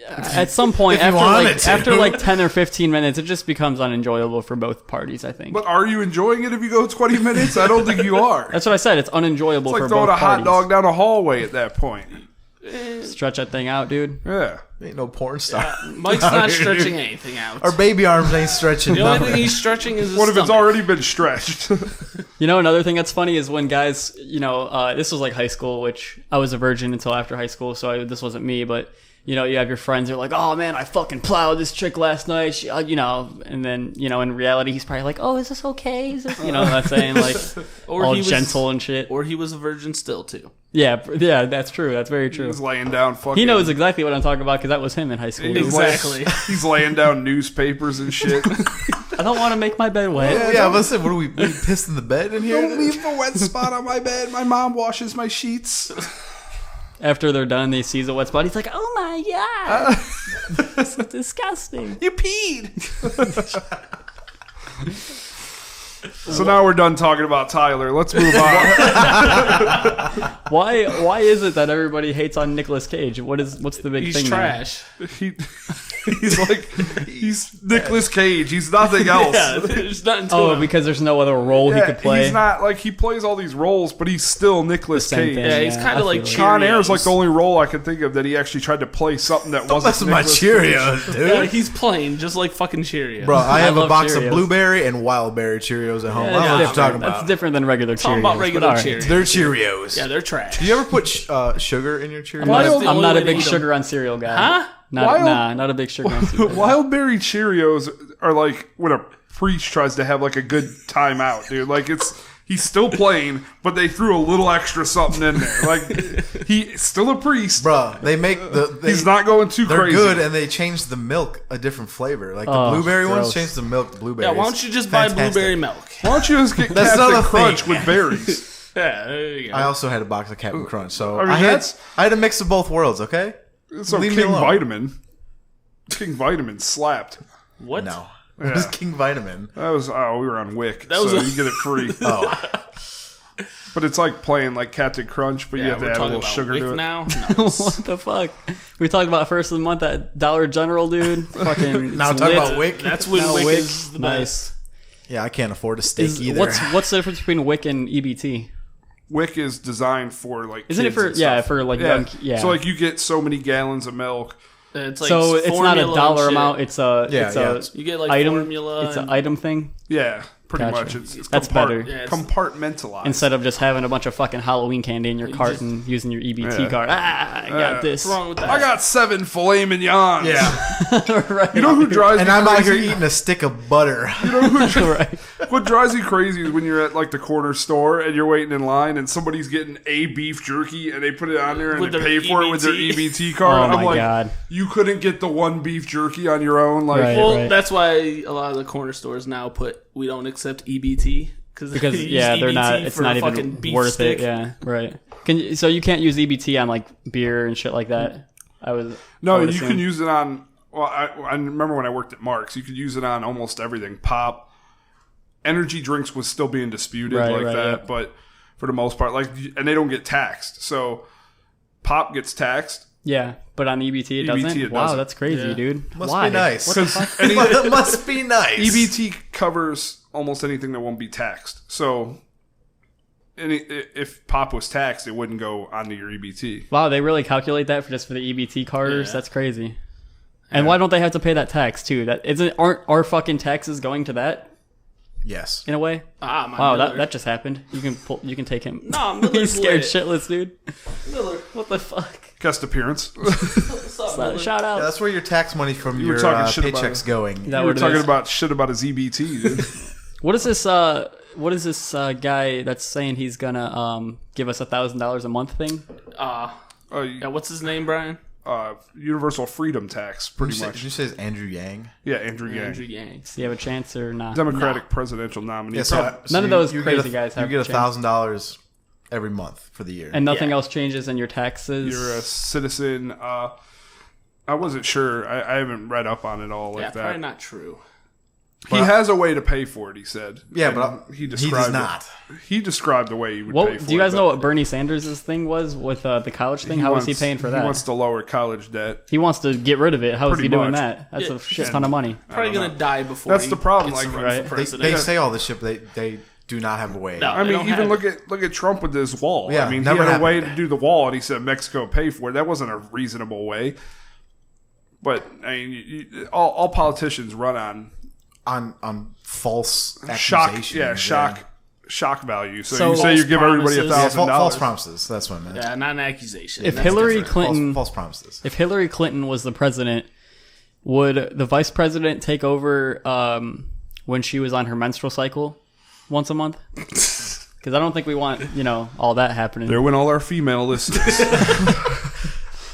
S1: At some point
S4: If you wanted to.
S1: after like 10 or 15 minutes, it just becomes unenjoyable for both parties. I think.
S3: But are you enjoying it if you go 20 minutes? I don't think you are.
S1: That's what I said. It's unenjoyable
S3: It's
S1: for
S3: like throwing
S1: both
S3: a hot
S1: parties.
S3: dog down a hallway at that point.
S1: Stretch that thing out, dude.
S3: Yeah.
S4: Ain't no porn star.
S2: Mike's not stretching anything out.
S4: Our baby arms ain't stretching.
S2: The only
S4: nothing.
S2: thing he's stretching is his
S3: What if it's
S2: stomach.
S3: already been stretched?
S1: You know, another thing that's funny is when guys, this was like high school, which I was a virgin until after high school, so this wasn't me, but you know, you have your friends who are like, oh man, I fucking plowed this chick last night, she, you know, and then, you know, in reality, he's probably like, oh, is this okay? Is this, you know what I'm saying? Like,
S2: Or
S1: all
S2: he was-
S1: gentle and shit.
S2: Or he was a virgin still, too.
S1: Yeah, that's true. That's very true.
S3: He's laying down fucking.
S1: He knows exactly what I'm talking about because that was him in high school.
S3: He's
S2: Exactly.
S3: He's laying down newspapers and shit.
S1: I don't want to make my bed wet.
S4: Yeah, I was saying, what are we pissed in the bed in here?
S3: Don't leave a wet spot on my bed. My mom washes my sheets.
S1: After they're done, they sees a wet spot. He's like, oh my god. This is disgusting.
S3: You peed. So now we're done talking about Tyler. Let's move on.
S1: Why is it that everybody hates on Nicolas Cage? What's the big
S2: He's
S1: thing
S2: trash.
S3: He's Nicolas Cage. He's nothing else.
S2: Yeah, there's nothing to
S1: there? Oh,
S2: him.
S1: because there's no other role he could play.
S3: He's not like he plays all these roles, but he's still Nicolas
S1: The same
S3: Cage.
S1: thing.
S2: Yeah, he's
S1: Yeah,
S2: kind
S1: I
S2: of like
S1: feel it.
S3: Con Air is
S2: Cheerios.
S3: like the only role I could think of that he actually tried to play something that wasn't
S4: That's my
S3: Nicolas
S4: Cheerios,
S3: Cage.
S4: dude.
S2: Yeah, he's plain, just like fucking Cheerios.
S4: Bro, I have a
S1: love
S4: box
S1: Cheerios.
S4: of blueberry and wild berry Cheerios at home.
S1: Yeah,
S4: I don't know what you're
S1: that's
S4: talking
S1: different.
S4: about.
S1: That's different than regular
S2: Talking
S1: Cheerios.
S2: about
S1: but
S2: regular
S1: all right.
S2: Cheerios.
S4: They're Cheerios.
S2: Yeah, they're trash.
S4: Do you ever put sugar in your Cheerios?
S1: I'm not,
S2: That's the
S1: I'm
S2: only
S1: not a
S2: way to
S1: big
S2: eat 'em.
S1: sugar on cereal guy.
S2: Huh?
S1: Not a big sugar on cereal. guy.
S3: Wildberry Cheerios are like when a priest tries to have like a good time out, dude. Like he's still playing, but they threw a little extra something in there. Like he's still a priest.
S4: Bro, they make
S3: He's not going too
S4: They're
S3: crazy.
S4: good, and they change the milk a different flavor. Like the
S1: Oh,
S4: blueberry ones
S1: gross.
S4: change the milk to blueberries.
S2: Yeah, why don't you just buy
S4: Fantastic.
S2: blueberry milk?
S3: Why don't you just get
S4: That's not
S3: Captain
S4: a thing.
S3: Crunch with berries?
S2: Yeah, there you go.
S4: I also had a box of Captain Crunch, so
S3: I mean,
S4: I had
S3: that's-
S4: a mix of both worlds. Okay,
S3: So
S4: Leave me
S3: King
S4: alone.
S3: Vitamin. King Vitamin slapped.
S2: What?
S4: no,
S3: Yeah.
S4: it was King Vitamin.
S3: That was we were on Wick,
S2: That was
S3: so
S2: a-
S3: you get it free.
S4: Oh,
S3: But it's like playing like Captain Crunch, but you
S2: Yeah,
S3: have to
S2: we're
S3: add a
S2: talking
S3: little
S2: about
S3: sugar
S2: Wick
S3: to it.
S2: now.
S1: What the fuck? We talked about first of the month at Dollar General, dude. Fucking
S4: now
S1: it's
S4: talking
S1: lit.
S4: about Wick.
S2: That's when
S1: Now
S2: Wick
S1: Wick,
S2: is the
S1: nice.
S2: best.
S4: Yeah, I can't afford a steak
S1: Is-
S4: either.
S1: what's the difference between Wick and EBT?
S3: Wick is designed for like
S1: Isn't it
S3: kids
S1: for
S3: and
S1: yeah
S3: stuff.
S1: for like young yeah?
S3: So like you get so many gallons of milk.
S2: It's like
S1: so it's not a
S2: formula and
S1: dollar
S2: shit.
S1: amount. It's a
S4: Yeah,
S1: it's
S4: yeah,
S1: a
S4: it's-
S2: You get like
S1: item.
S2: formula.
S1: It's an
S2: and-
S1: item thing
S3: Yeah, pretty
S1: Gotcha.
S3: much. It's
S1: That's better.
S2: Yeah, it's-
S3: compartmentalized.
S1: instead of just having a bunch of fucking Halloween candy in your cart
S2: just-
S1: and using your EBT
S3: Yeah.
S1: card. I got this.
S2: What's wrong with that?
S3: I got 7 filet mignons.
S4: Yeah,
S1: right.
S3: You know who drives
S4: and
S3: me
S4: I'm out here
S3: crazy?
S4: eating a stick of butter.
S1: right.
S3: What drives you crazy is when you're at like the corner store and you're waiting in line and somebody's getting a beef jerky and they put it on there and
S2: With
S3: they
S2: their
S3: pay for it with their
S2: EBT.
S3: EBT card.
S1: Oh
S3: I'm
S1: my
S3: like,
S1: God.
S3: you couldn't get the one beef jerky on your own. Like,
S1: Right.
S2: Well,
S1: right.
S2: that's why a lot of the corner stores now put we don't accept EBT
S1: Because
S2: they use
S1: yeah, they're not.
S2: EBT
S1: It's
S2: for
S1: not
S2: a fucking
S1: even
S2: beef
S1: worth
S2: stick.
S1: it. Yeah, right. So you can't use EBT on like beer and shit like that. I would
S3: no, you
S1: assume.
S3: can use it on. Well, I remember when I worked at Mark's, you could use it on almost everything. Pop, energy drinks was still being disputed
S1: Right,
S3: like
S1: right,
S3: that,
S1: yeah.
S3: but for the most part, like, and they don't get taxed. So, pop gets taxed.
S1: Yeah, but on EBT it doesn't.
S3: it
S1: Wow,
S3: doesn't.
S1: that's crazy,
S2: Yeah.
S1: dude.
S4: Must
S1: Why?
S4: be nice.
S1: What the fuck?
S4: It must be nice.
S3: EBT covers almost anything that won't be taxed. So, if pop was taxed, it wouldn't go onto your EBT.
S1: Wow, they really calculate that for just for the EBT carders.
S2: Yeah.
S1: That's crazy. And why don't they have to pay that tax too? That isn't aren't our fucking taxes going to that
S4: Yes.
S1: in a way?
S2: Ah, my
S1: Wow,
S2: Miller.
S1: that just happened. You can take him.
S2: No, Miller's
S1: He's scared
S2: lit.
S1: shitless, dude.
S2: Miller.
S1: What the fuck?
S3: Guest appearance.
S2: What's up, Miller?
S1: Shout out.
S4: Yeah, that's where your tax money from
S3: were
S4: your
S3: talking shit about
S4: paycheck's
S3: it.
S4: going.
S1: That
S3: We were
S1: what it
S3: talking
S1: is?
S3: about shit about his EBT, dude.
S1: What is this? What is this guy that's saying he's gonna give us $1,000 a month thing?
S2: Yeah, what's his name, Brian?
S3: Universal freedom tax, pretty much.
S4: Did you say it's Andrew Yang?
S3: Yeah, Andrew Yang.
S2: Andrew Yang.
S1: Does he have a chance or not?
S3: Democratic presidential nominee.
S1: None of those
S4: you
S1: crazy
S4: get
S1: guys have
S4: You
S1: a
S4: get
S1: chance.
S4: $1,000 every month for the year.
S1: And nothing
S2: Yeah.
S1: else changes in your taxes.
S3: You're a citizen. I wasn't sure. I haven't read up on it all like
S2: Yeah,
S3: that.
S2: probably not true.
S3: He has a way to pay for it, he said.
S4: yeah,
S3: And
S4: but
S3: he
S4: does
S3: described
S4: not.
S3: it. He described the way he would
S1: What
S3: pay for it.
S1: do you guys
S3: but
S1: know? What Bernie Sanders' thing was with the college thing? How was he
S3: wants-
S1: paying for that?
S3: He wants to lower college debt.
S1: He wants to get rid of it. How is
S3: Pretty
S1: he doing
S3: much.
S1: that? That's
S2: Yeah,
S1: a shit ton of money.
S2: Probably
S3: don't
S2: gonna
S3: know.
S2: die before.
S3: That's
S2: he
S3: the problem,
S2: gets to
S3: like,
S2: run
S1: right.
S2: for
S4: They
S2: president.
S4: say all this shit, but they do not have a way.
S2: No.
S3: I
S2: They
S3: mean,
S2: don't
S3: even
S2: have
S3: look at Trump with this wall.
S4: Yeah,
S3: I mean, he
S4: never
S3: had a way
S4: happened.
S3: to do the wall, and he said Mexico pay for it. That wasn't a reasonable way. But I mean, all politicians run on
S4: On false
S3: shock.
S4: accusations.
S3: Yeah, shock shock value. So,
S1: So-
S3: you say you give everybody
S2: False
S3: $1,000.
S4: false promises. That's what I meant.
S2: Yeah, not an accusation.
S1: If
S2: That's
S1: Hillary
S2: different.
S1: Clinton,
S4: False promises.
S1: if Hillary Clinton was the president, would the vice president take over when she was on her menstrual cycle once a month? Because I don't think we want all that happening.
S3: There went all our female listeners.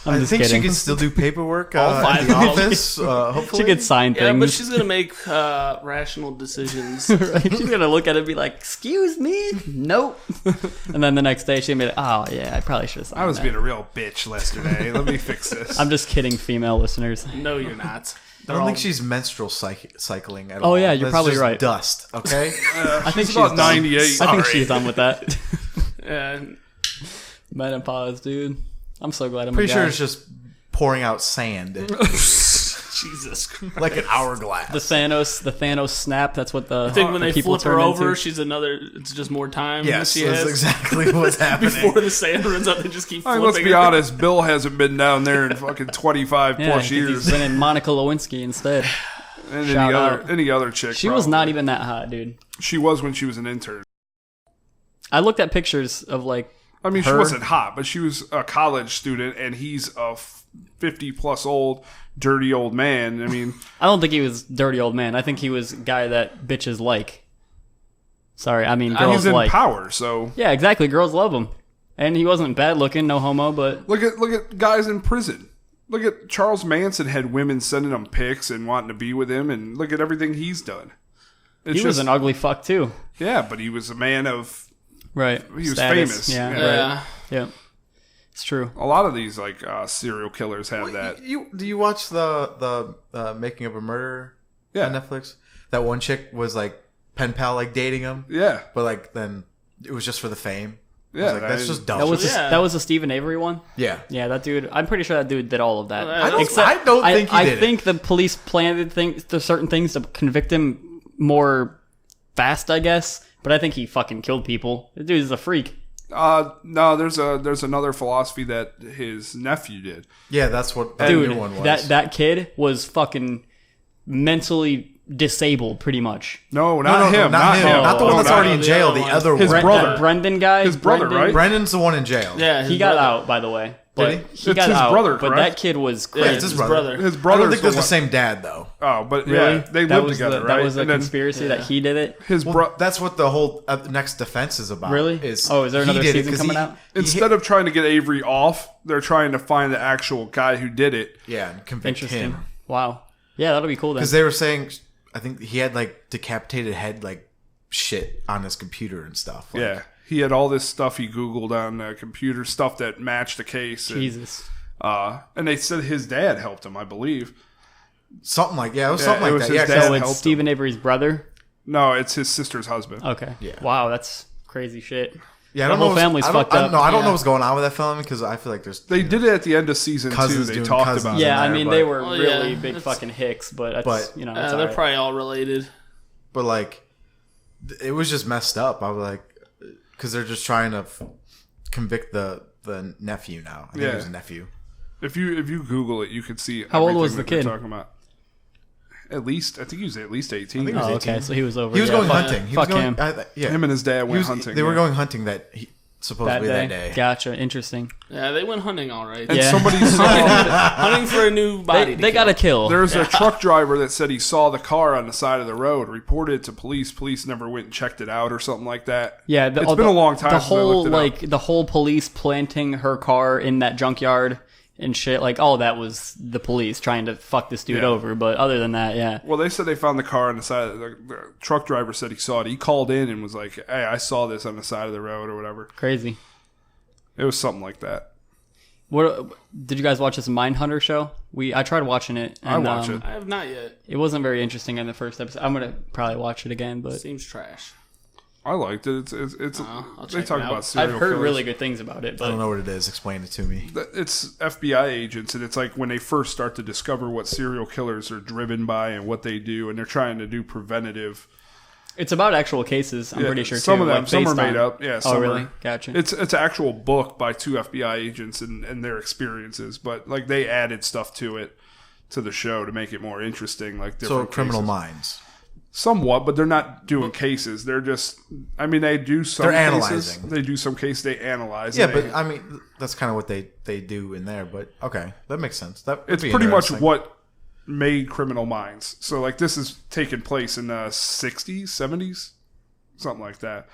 S1: I'm
S4: I
S1: just
S4: think
S1: kidding.
S4: she can still do paperwork
S2: All
S4: at
S2: five
S4: the
S2: of them.
S4: office. Hopefully,
S1: She could sign
S2: Yeah, but
S1: things.
S2: she's gonna make rational decisions.
S1: Right? She's gonna look at it and be like, "Excuse me, nope." And then the next day she'll be like, "Oh yeah, I probably should have signed
S3: I was
S1: that."
S3: being a real bitch yesterday. Let me fix this.
S1: I'm just kidding, female listeners.
S2: No, you're not.
S4: I don't think she's menstrual cycling at all.
S1: Oh, yeah, you're
S4: That's
S1: probably
S4: just
S1: right.
S4: Dust. Okay.
S1: I think
S3: She's about
S1: done.
S3: 98.
S1: I think
S3: Sorry.
S1: she's done with that.
S2: Yeah,
S1: Menopause, dude. I'm so glad I'm
S4: Pretty
S1: a
S4: sure
S1: guy.
S4: it's just pouring out sand
S2: Jesus Christ.
S4: like an hourglass.
S1: The Thanos snap. That's what the
S2: I think when
S1: the
S2: they
S1: people
S2: flip her
S1: turn
S2: over,
S1: into.
S2: she's another. It's just more time.
S4: Yes,
S2: that she
S4: that's
S2: has.
S4: exactly what's happening.
S2: Before the sand runs out, they just keep
S3: I
S2: flipping.
S3: mean, let's be
S2: her.
S3: honest. Bill hasn't been down there in fucking 25
S1: Yeah,
S3: plus
S1: 'cause
S3: years.
S1: he's been in Monica Lewinsky instead.
S3: And
S1: Shout out.
S3: any other chick.
S1: She was
S3: probably.
S1: not even that hot, dude.
S3: She was when she was an intern.
S1: I looked at pictures of like.
S3: I mean, she
S1: Her?
S3: wasn't hot, but she was a college student, and he's a 50 plus old, dirty old man. I mean,
S1: I don't think he was dirty old man. I think he was a guy that bitches like. Sorry, I mean girls
S3: he's in
S1: like.
S3: power, so
S1: Yeah, exactly. Girls love him, and he wasn't bad looking, no homo, but
S3: look at guys in prison. Look at Charles Manson had women sending him pics and wanting to be with him, and look at everything he's done. It's
S1: he was
S3: just-
S1: an ugly fuck too.
S3: yeah, but he was a man of.
S1: Right.
S3: He was
S1: Status.
S3: famous.
S1: Yeah.
S3: Yeah.
S1: Right. Yeah. It's true.
S3: A lot of these like serial killers have that.
S4: Do you watch the Making of a Murderer
S3: Yeah.
S4: on Netflix? That one chick was like pen pal like dating him,
S3: Yeah,
S4: but like then it was just for the fame. I was
S3: yeah.
S4: like, that's just dumb.
S1: That was
S2: Yeah.
S1: that was the Stephen Avery one.
S4: yeah.
S1: Yeah, that dude. I'm pretty sure that dude did all of that.
S2: I
S4: don't think he
S1: I
S4: did it.
S1: think the police planted certain things to convict him more fast, I guess. But I think he fucking killed people. The dude is a freak.
S3: No, there's another philosophy that his nephew did.
S4: Yeah, that's what the
S1: Dude,
S4: new one was.
S1: that kid was fucking mentally disabled, pretty much.
S3: No, not him.
S4: not him. Not the one
S3: No,
S4: that's
S3: not
S4: already
S3: him.
S4: in jail.
S2: the
S4: The
S2: other
S4: other
S3: His
S4: one.
S3: brother.
S1: That Brendan guy.
S3: His brother, right?
S4: Brandon's the one in jail.
S2: Yeah,
S1: He got out, by the way. But
S4: Did
S1: he
S3: It's
S1: got
S3: his
S1: out.
S3: brother,
S1: but
S3: correct?
S1: that kid was
S2: Yeah,
S1: crazy.
S2: it's his
S4: brother.
S2: brother.
S3: His
S4: I
S3: brother.
S4: don't think they're the same dad though.
S3: Oh, but
S1: Really?
S3: yeah, they
S1: that
S3: lived
S1: was
S3: together,
S1: the,
S3: right?
S1: That was a
S3: And then
S1: conspiracy that
S2: Yeah.
S1: he did it.
S3: his
S4: Well,
S3: bro.
S4: that's what the whole next defense is about.
S1: Really?
S4: Is
S1: Oh, is there
S4: he
S1: another
S4: did it
S1: season
S4: 'cause
S1: coming
S4: he-
S1: out?
S4: he
S3: Instead of trying to get Avery off, they're trying to find the actual guy who did it.
S4: yeah, and convict
S1: Interesting.
S4: him
S1: Wow. Yeah, that'll be cool then.
S4: because they were saying, I think he had like decapitated head like shit on his computer and stuff. Like,
S3: Yeah, he had all this stuff he Googled on the computer, stuff that matched the case. And,
S1: Jesus.
S3: and they said his dad helped him, I believe.
S4: something like it was
S3: Yeah,
S4: something
S3: it
S4: like
S3: was
S4: that.
S3: his
S4: Yeah,
S3: dad.
S4: 'cause
S1: So
S3: helped
S1: it's Stephen Avery's brother?
S3: No, it's his sister's husband.
S1: Okay.
S4: Yeah.
S1: Wow, that's crazy shit.
S4: yeah, I
S1: the
S4: don't
S1: whole
S4: know what's-
S1: family's
S4: I don't-
S1: fucked
S4: I
S1: up.
S4: don't know. I don't
S2: Yeah.
S4: know what's going on with that film because I feel like there's
S3: They did it at the end of season 2.
S4: Cousins
S3: They
S4: doing
S3: talked
S4: cousins.
S3: about
S1: Yeah,
S3: it.
S1: I
S4: there,
S1: mean,
S4: but-
S1: they were
S2: Well,
S1: really
S2: yeah,
S1: big
S2: it's-
S1: fucking hicks, but that's,
S4: But-
S1: it's
S2: they're
S1: alright.
S2: probably all related.
S4: but like it was just messed up. I was like, because they're just trying to convict the nephew now. I think
S3: Yeah.
S4: it was a nephew.
S3: If you Google it, you could see.
S1: How old
S3: everything
S1: was the
S3: that they're
S1: kid?
S3: Talking about. At least, I think he was at least 18.
S4: he was
S1: Oh, okay,
S4: 18.
S1: so he was over.
S4: He was
S1: yeah,
S4: going
S1: fuck-
S4: hunting. He
S1: fuck
S4: was going,
S1: him.
S4: yeah,
S3: Him and his dad
S4: He
S3: went
S4: was-
S3: hunting.
S4: They were
S3: yeah.
S4: going hunting that
S1: That
S4: supposedly
S1: day.
S4: that day.
S1: Gotcha. Interesting.
S2: Yeah, they went hunting all right.
S3: And
S1: Yeah.
S3: somebody saw.
S2: Hunting for a new body.
S1: They got a kill.
S3: There's a truck driver that said he saw the car on the side of the road. Reported it to police. Police never went and checked it out or something like that.
S1: Yeah,
S3: It's been a long time
S1: The
S3: since I
S1: whole
S3: looked it up.
S1: the whole police planting her car in that junkyard and shit. Like all that was the police trying to fuck this dude
S3: Yeah.
S1: over. But other than that, yeah,
S3: Well, they said they found the car on the side. The truck driver said he saw it. He called in and was like, "Hey, I saw this on the side of the road or whatever."
S1: crazy.
S3: It was something like that.
S1: What did you guys watch this Mindhunter show? I tried watching it. And,
S3: I watch it.
S2: I have not yet.
S1: It wasn't very interesting in the first episode. I'm gonna probably watch it again, but
S2: Seems trash.
S3: I liked it. It's
S2: I'll
S3: they
S2: check
S3: talk
S2: it out.
S3: about serial
S1: I've heard
S3: killers.
S1: really good things about it.
S4: I
S1: But
S4: don't know what it is. Explain it to me.
S3: It's FBI agents, and it's like when they first start to discover what serial killers are driven by and what they do, and they're trying to do preventative.
S1: it's about actual cases. I'm
S3: Yeah,
S1: pretty sure
S3: some
S1: too,
S3: of them,
S1: like,
S3: some are
S1: based
S3: made
S1: on-
S3: up. Yeah,
S1: Oh,
S3: some
S1: really?
S3: are-
S1: Gotcha.
S3: It's an actual book by 2 FBI agents and their experiences, but like they added stuff to it to the show to make it more interesting. Like
S4: So
S3: different
S4: Criminal
S3: cases.
S4: Minds.
S3: Somewhat, but they're not doing cases. They're just, I mean, they do some
S4: They're
S3: cases.
S4: analyzing.
S3: They do some cases, they analyze.
S4: Yeah,
S3: and
S4: but I mean, that's kind of what they do in there. But okay, that makes sense. That would
S3: it's
S4: be
S3: pretty much
S4: interesting.
S3: what made Criminal Minds. So, like, this is taking place in the 60s, 70s, something like that.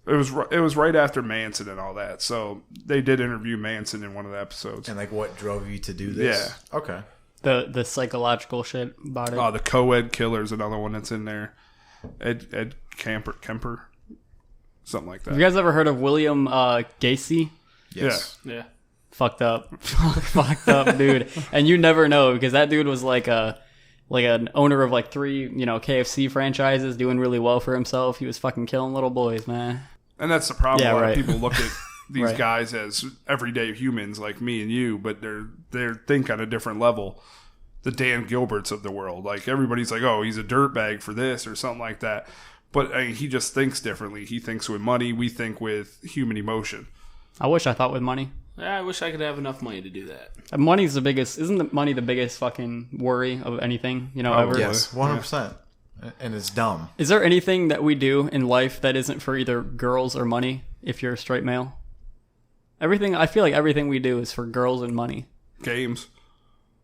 S3: It was right after Manson and all that. So, they did interview Manson in one of the episodes.
S4: And like, what drove you to do this? Yeah. Okay.
S1: The psychological shit about it.
S3: Oh, the co-ed killer's another one that's in there. Ed Kemper, something like that.
S1: Have you guys ever heard of William Gacy?
S4: Yes.
S2: Yeah.
S1: Fucked up. Fucked up, dude. And you never know, because that dude was like an owner of like 3, KFC franchises, doing really well for himself. He was fucking killing little boys, man.
S3: And that's the problem.
S1: Yeah,
S3: a lot
S1: right.
S3: of people look at these
S1: Right.
S3: guys as everyday humans like me and you, but they think on a different level. The Dan Gilberts of the world. Like, everybody's like, oh, he's a dirtbag for this or something like that. But I mean, he just thinks differently. He thinks with money. We think with human emotion.
S1: I wish I thought with money.
S2: Yeah, I wish I could have enough money to do that.
S1: Money's the biggest. Isn't the money the biggest fucking worry of anything, ever?
S4: Yes. 100%. And it's dumb.
S1: Is there anything that we do in life that isn't for either girls or money if you're a straight male? I feel like everything we do is for girls and money.
S3: Games.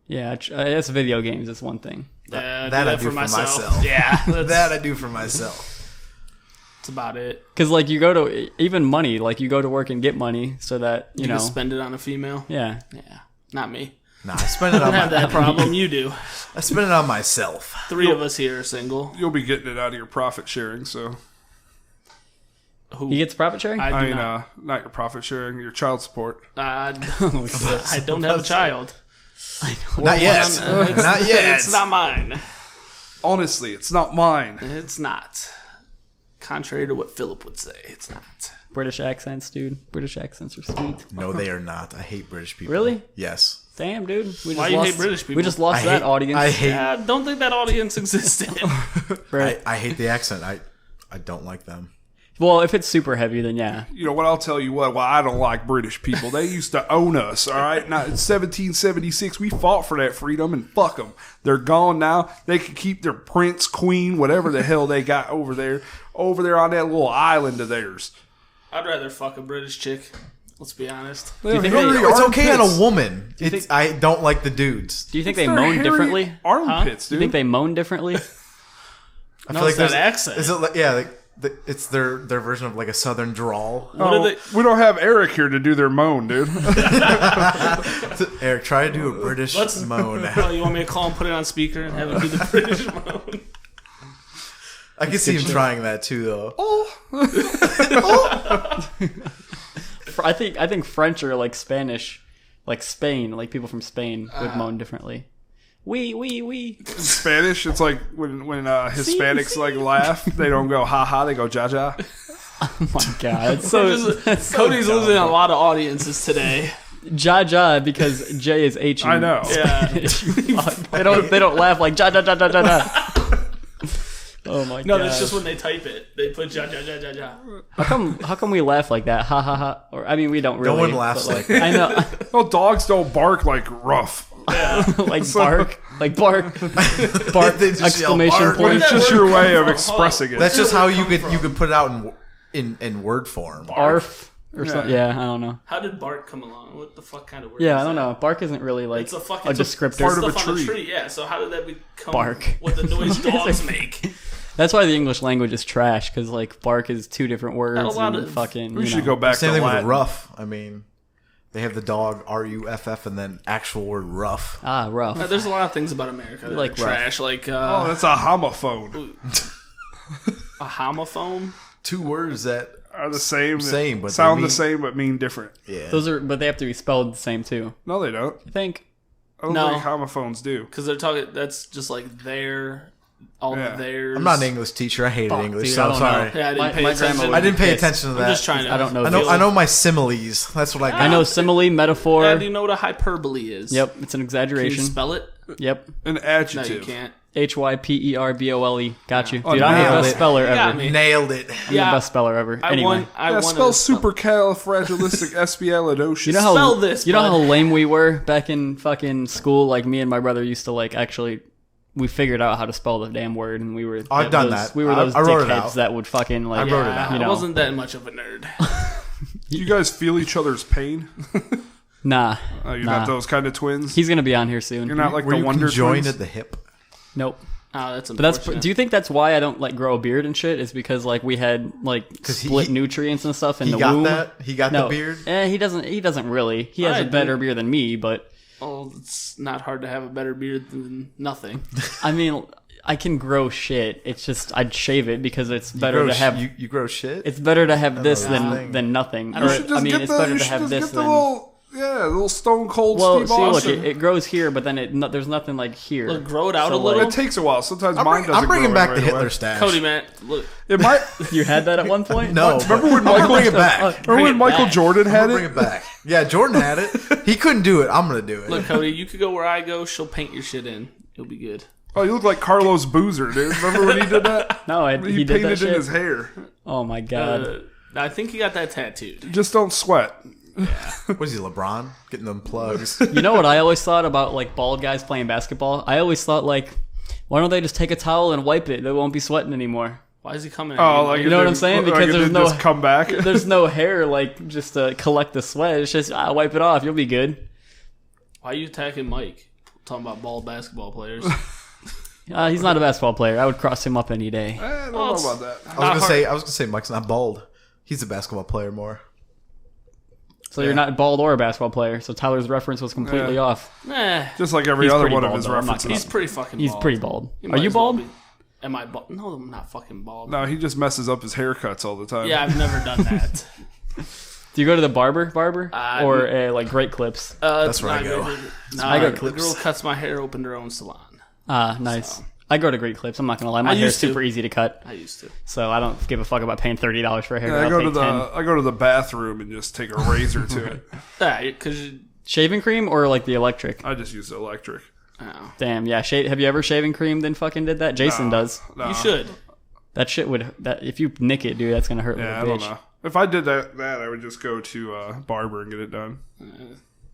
S1: Yeah, it's video games. It's one thing.
S2: Yeah,
S4: That I do for myself.
S2: Yeah,
S4: That I do for myself.
S2: that's about it.
S1: Because like you go to even money, like you go to work and get money so that
S2: You can spend it on a female.
S1: Yeah.
S2: Yeah, not me.
S4: Nah, I spend it
S2: I
S4: on
S2: don't have that problem. You do.
S4: I spend it on myself.
S2: 3 of us here are single.
S3: You'll be getting it out of your profit sharing, so.
S2: Who?
S1: He gets profit sharing.
S2: I
S3: I
S2: do
S3: mean,
S2: not.
S3: not your profit sharing, your child support.
S2: I don't have a child.
S4: Not yet.
S2: It's-
S4: Not yet.
S2: It's not mine.
S3: Honestly, it's not mine.
S2: It's not. Contrary to what Philip would say, it's not.
S1: British accents, dude. British accents are sweet.
S4: No, they are not. I hate British people.
S1: Really?
S4: Yes.
S1: Damn, dude. We
S2: Why you hate British people?
S1: We just lost
S4: I
S1: that
S4: hate-
S1: audience.
S4: I hate.
S2: I don't think that audience existed.
S1: Right.
S4: I hate the accent. I don't like them.
S1: Well, if it's super heavy, then yeah.
S3: You know what? I'll tell you what. Well, I don't like British people. They used to own us. All right. Now in 1776, we fought for that freedom, and fuck them. They're gone now. They can keep their prince, queen, whatever the hell they got over there on that little island of theirs.
S2: I'd rather fuck a British chick. Let's be honest.
S1: you think
S4: It's okay on a
S3: armpits.
S4: woman. I don't like the dudes.
S1: Do you think
S3: It's
S1: they
S3: their
S1: moan
S3: hairy
S1: differently?
S3: Armpits,
S1: Do you
S3: dude.
S1: think they moan differently?
S4: I
S2: No,
S4: feel
S2: it's
S4: like
S2: that
S4: there's
S2: accent.
S4: Is it like, yeah, like it's their version of like a southern drawl.
S2: What are they?
S3: We don't have Eric here to do their moan, dude.
S4: Eric, try to do a British moan.
S2: Oh, you want me to call and put it on speaker and have it do the British moan?
S4: I can see him trying that too, though.
S1: I think French or like Spanish, like Spain, like people from Spain would moan differently. We.
S3: Spanish, it's like when Hispanics like laugh, they don't go ha ha, they go ja ja.
S1: Oh my god, it's so that's so
S2: Cody's
S1: dumb.
S2: losing a lot of audiences today.
S1: Ja ja because J is H.
S3: I know.
S2: Yeah.
S1: they don't laugh like ja ja ja ja ja ja. Oh my god.
S2: No, that's just when they type it. They put ja ja ja ja ja.
S1: How come we laugh like that? Ha ha ha. Or I mean, we don't really.
S4: No one laughs
S1: but,
S4: like that.
S1: I know.
S3: Well, dogs don't bark like rough.
S1: like bark. Bark.
S4: They just yell,
S1: Exclamation
S4: "Bark."
S1: point.
S3: It's just your way of expressing it.
S4: That's just how you could put it out in word form.
S1: Arf. Or something. Yeah, I don't know.
S2: How did Bart come along? What the fuck kind of word?
S1: Yeah,
S2: is
S1: I don't
S2: that?
S1: know. Bark isn't really like
S2: It's a fucking
S1: a descriptor.
S3: part of a
S2: stuff on a
S3: tree.
S2: tree. Yeah. So how did that become
S1: Bark.
S2: what the noise dogs make?
S1: That's why the English language is trash, because like bark is 2 different words.
S2: Not a lot
S1: And
S2: of-
S1: fucking.
S3: We should go back
S4: Same
S3: to
S4: thing with
S3: Latin.
S4: rough. I mean, they have the dog RUFF and then actual word rough.
S1: Ah, rough.
S2: There's a lot of things about America that
S1: like
S2: are
S1: rough.
S2: trash, like
S3: Oh, that's a homophone.
S2: a homophone.
S4: 2 words that
S3: Are the same,
S4: but
S3: sound
S4: they
S3: the
S4: mean-
S3: same but mean different.
S4: yeah.
S1: But they have to be spelled the same too.
S3: No, they don't.
S1: I think.
S3: I don't
S2: No.
S3: think homophones do.
S2: Because they're talking. That's just like their, all
S3: Yeah.
S2: theirs.
S4: I'm not an English teacher. I hated
S1: Fuck,
S4: English,
S1: dude,
S4: so
S1: I
S4: I'm
S1: don't
S4: sorry.
S1: know.
S2: Yeah, I didn't pay
S1: My
S2: attention.
S1: grandma
S4: I didn't pay
S1: Pissed.
S4: attention to that.
S2: I'm just trying to.
S1: I don't know.
S4: I know my similes. That's what I got.
S1: I know simile, metaphor.
S2: Yeah, do you know what a hyperbole is?
S1: Yep, it's an
S2: Can you
S1: exaggeration.
S2: spell it?
S1: Yep.
S3: An
S2: No,
S3: adjective.
S2: you can't.
S1: HYPERBOLE. Got you.
S3: Oh,
S1: Dude, I'm the
S4: nailed
S1: best
S4: it.
S1: speller
S2: You got
S1: ever.
S2: me.
S4: Nailed it.
S1: I'm the best speller ever.
S2: I
S1: Anyway.
S2: won. I
S3: Yeah,
S2: won.
S3: spell
S2: a-
S3: supercalifragilisticexpialidocious.
S1: You know how
S2: Spell this,
S1: You know
S2: bud.
S1: how lame we were back in fucking school? Like me and my brother used to like actually we figured out how to spell the damn word, and we were.
S4: I've done
S1: those,
S4: that.
S1: We were those
S4: I wrote it out.
S1: dickheads that would fucking like.
S4: I wrote it out.
S1: You know,
S2: I wasn't that much of a nerd.
S3: Do you guys feel each other's pain?
S1: Nah.
S3: You're
S1: nah.
S3: not those kind of twins.
S1: He's gonna be on here soon.
S3: You're not like
S4: Were
S3: the
S4: you
S3: Wonder
S4: conjoined
S3: Twins.
S4: at the hip?
S1: Nope.
S2: Oh, that's
S1: But that's.
S2: unfortunate.
S1: Do you think that's why I don't like grow a beard and shit? Is because like we had like
S4: 'Cause
S1: split
S4: he-
S1: nutrients and stuff in
S4: He
S1: the
S4: got
S1: womb.
S4: that? He got
S1: No,
S4: the beard?
S1: He doesn't. He doesn't really. He has
S2: I
S1: a
S2: do.
S1: better beard than me, but
S2: Well, it's not hard to have a better beard than nothing.
S1: I mean, I can grow shit. It's just I'd shave it because it's better
S4: Grow
S1: to
S4: sh-
S1: have.
S4: You grow shit?
S1: It's better to have this
S4: that's the thing.
S1: than nothing.
S3: You
S1: Or,
S3: should just
S1: I mean,
S3: get
S1: it's
S3: the,
S1: better
S3: you
S1: to
S3: should
S1: have
S3: just
S1: this
S3: get the
S1: than.
S3: little Stone Cold
S1: Well,
S3: Steve
S1: see, look,
S3: Austin.
S1: it grows here, but then there's nothing like here.
S2: Look, grow it out
S1: So,
S2: a little.
S3: It takes a while. Sometimes mine doesn't.
S4: I'm bringing
S3: grow
S4: back
S3: right
S4: the Hitler
S3: away.
S4: stash.
S2: Cody, man, look.
S3: It might.
S1: You had that at one point?
S4: No.
S3: Remember when
S4: I'm gonna
S3: Michael
S4: bring it back.
S3: Remember when
S2: it
S3: Michael
S2: back.
S3: Jordan
S4: I'm
S3: had
S4: gonna bring
S3: it?
S4: it back. Yeah, Jordan had it. He couldn't do it. I'm gonna do it.
S2: Look, Cody, you could go where I go. She'll paint your shit in. You'll be good.
S3: Oh, you look like Carlos Boozer, dude. Remember when he did that?
S1: No,
S3: He
S1: did that
S3: painted in
S1: shit.
S3: his hair.
S1: Oh my god.
S2: I think he got that tattooed.
S3: Just don't sweat.
S4: What is he, LeBron? Getting them plugs.
S1: You know what I always thought about like bald guys playing basketball? I always thought like, why don't they just take a towel and wipe it? They won't be sweating anymore.
S2: Why is he coming at
S3: Oh,
S2: you?
S3: like
S1: You know what I'm saying?
S3: Like
S1: Because
S3: it
S1: there's
S3: didn't
S1: no-
S3: just come back.
S1: There's no hair like just to collect the sweat. It's just wipe it off. You'll be good.
S2: Why are you attacking Mike? Talking about bald basketball players.
S1: He's not a basketball player. I would cross him up any day.
S3: I don't know about that.
S4: I was gonna say Mike's not bald. He's a basketball player more.
S1: So you're not bald or a basketball player. So Tyler's reference was completely
S3: Yeah.
S1: off.
S3: Just like every
S1: He's
S3: other
S1: pretty
S3: one of
S1: bald,
S3: his
S1: though. I'm not
S3: references.
S1: gonna-
S2: He's pretty fucking
S1: He's
S2: bald.
S1: pretty bald.
S2: He
S1: Are
S2: might
S1: you
S2: as well
S1: bald?
S2: be. Am I bald? No, I'm not fucking bald.
S3: No, he just messes up his haircuts all the time.
S2: Yeah, I've never done that.
S1: Do you go to the barber, or like Great Clips?
S4: That's where I go.
S1: I go
S2: The
S1: clips.
S2: girl cuts my hair open her own salon.
S1: Nice. I go to Great Clips. I'm not gonna lie. My
S2: I
S1: hair's
S2: used to.
S1: super easy to cut,
S2: I used to.
S1: so I don't give a fuck about paying $30 for a haircut.
S3: I
S1: I'll
S3: go
S1: pay
S3: to the
S1: 10.
S3: I go to the bathroom and just take a razor to it.
S2: Yeah, because
S1: Shaving cream or like the electric?
S3: I just use the electric.
S1: Damn, yeah. Have you ever shaving cream then fucking did that? Jason does.
S3: Nah.
S2: you should.
S1: That shit would if you nick it, dude, that's gonna hurt
S3: Yeah, I
S1: like a
S3: don't
S1: bitch.
S3: know. If I did that, I would just go to barber and get it done.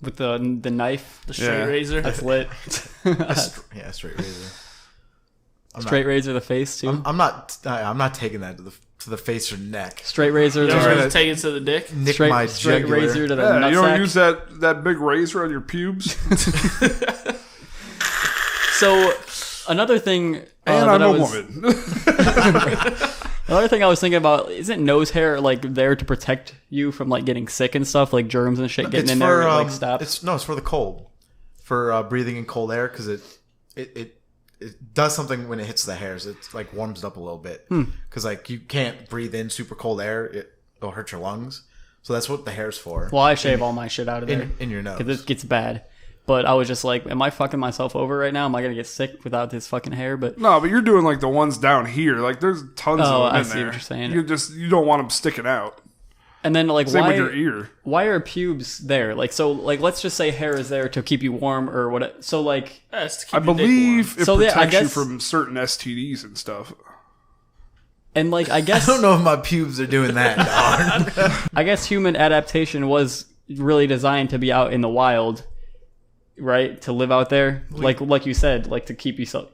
S1: With the knife.
S2: The straight
S3: Yeah.
S2: razor.
S1: That's lit.
S4: Yeah, straight razor.
S1: Straight razor to the face too.
S4: I'm not taking that to the face or neck.
S1: Straight razor
S2: You
S1: to
S2: ever
S3: gonna-
S2: take it to the dick?
S4: Nick
S1: straight,
S4: my
S1: straight
S4: jugular.
S1: razor to the
S3: Yeah, you don't
S1: nutsack.
S3: use that big razor on your pubes.
S1: So another thing,
S3: And
S1: that
S3: I'm
S1: I
S3: a
S1: was,
S3: woman.
S1: another thing I was thinking about, isn't nose hair like there to protect you from like getting sick and stuff, like germs and shit getting in there and like stop?
S4: It's for the cold, for breathing in cold air because it does something when it hits the hairs. It like warms it up a little bit because like you can't breathe in super cold air. It'll hurt your lungs. So that's what the hair's for.
S1: Well, I shave all my shit out of there
S4: in your nose.
S1: because it gets bad. But I was just like, am I fucking myself over right now? Am I gonna get sick without this fucking hair? But
S3: No, but you're doing like the ones down here. Like there's tons
S1: Oh,
S3: of them
S1: I
S3: in
S1: see
S3: there.
S1: what you're saying.
S3: You don't want them sticking out.
S1: and then like
S3: Same with your ear.
S1: why are pubes there? Like so like let's just say hair is there to keep you warm or what? So like
S2: Yeah, it's to keep
S3: I
S2: your dick
S3: believe it
S1: So, yeah, I
S3: protects you
S1: guess-
S3: from certain STDs and stuff.
S1: and like I guess
S4: I don't know if my pubes are doing that, dog.
S1: I guess human adaptation was really designed to be out in the wild, right? To live out there, like you said, like to keep yourself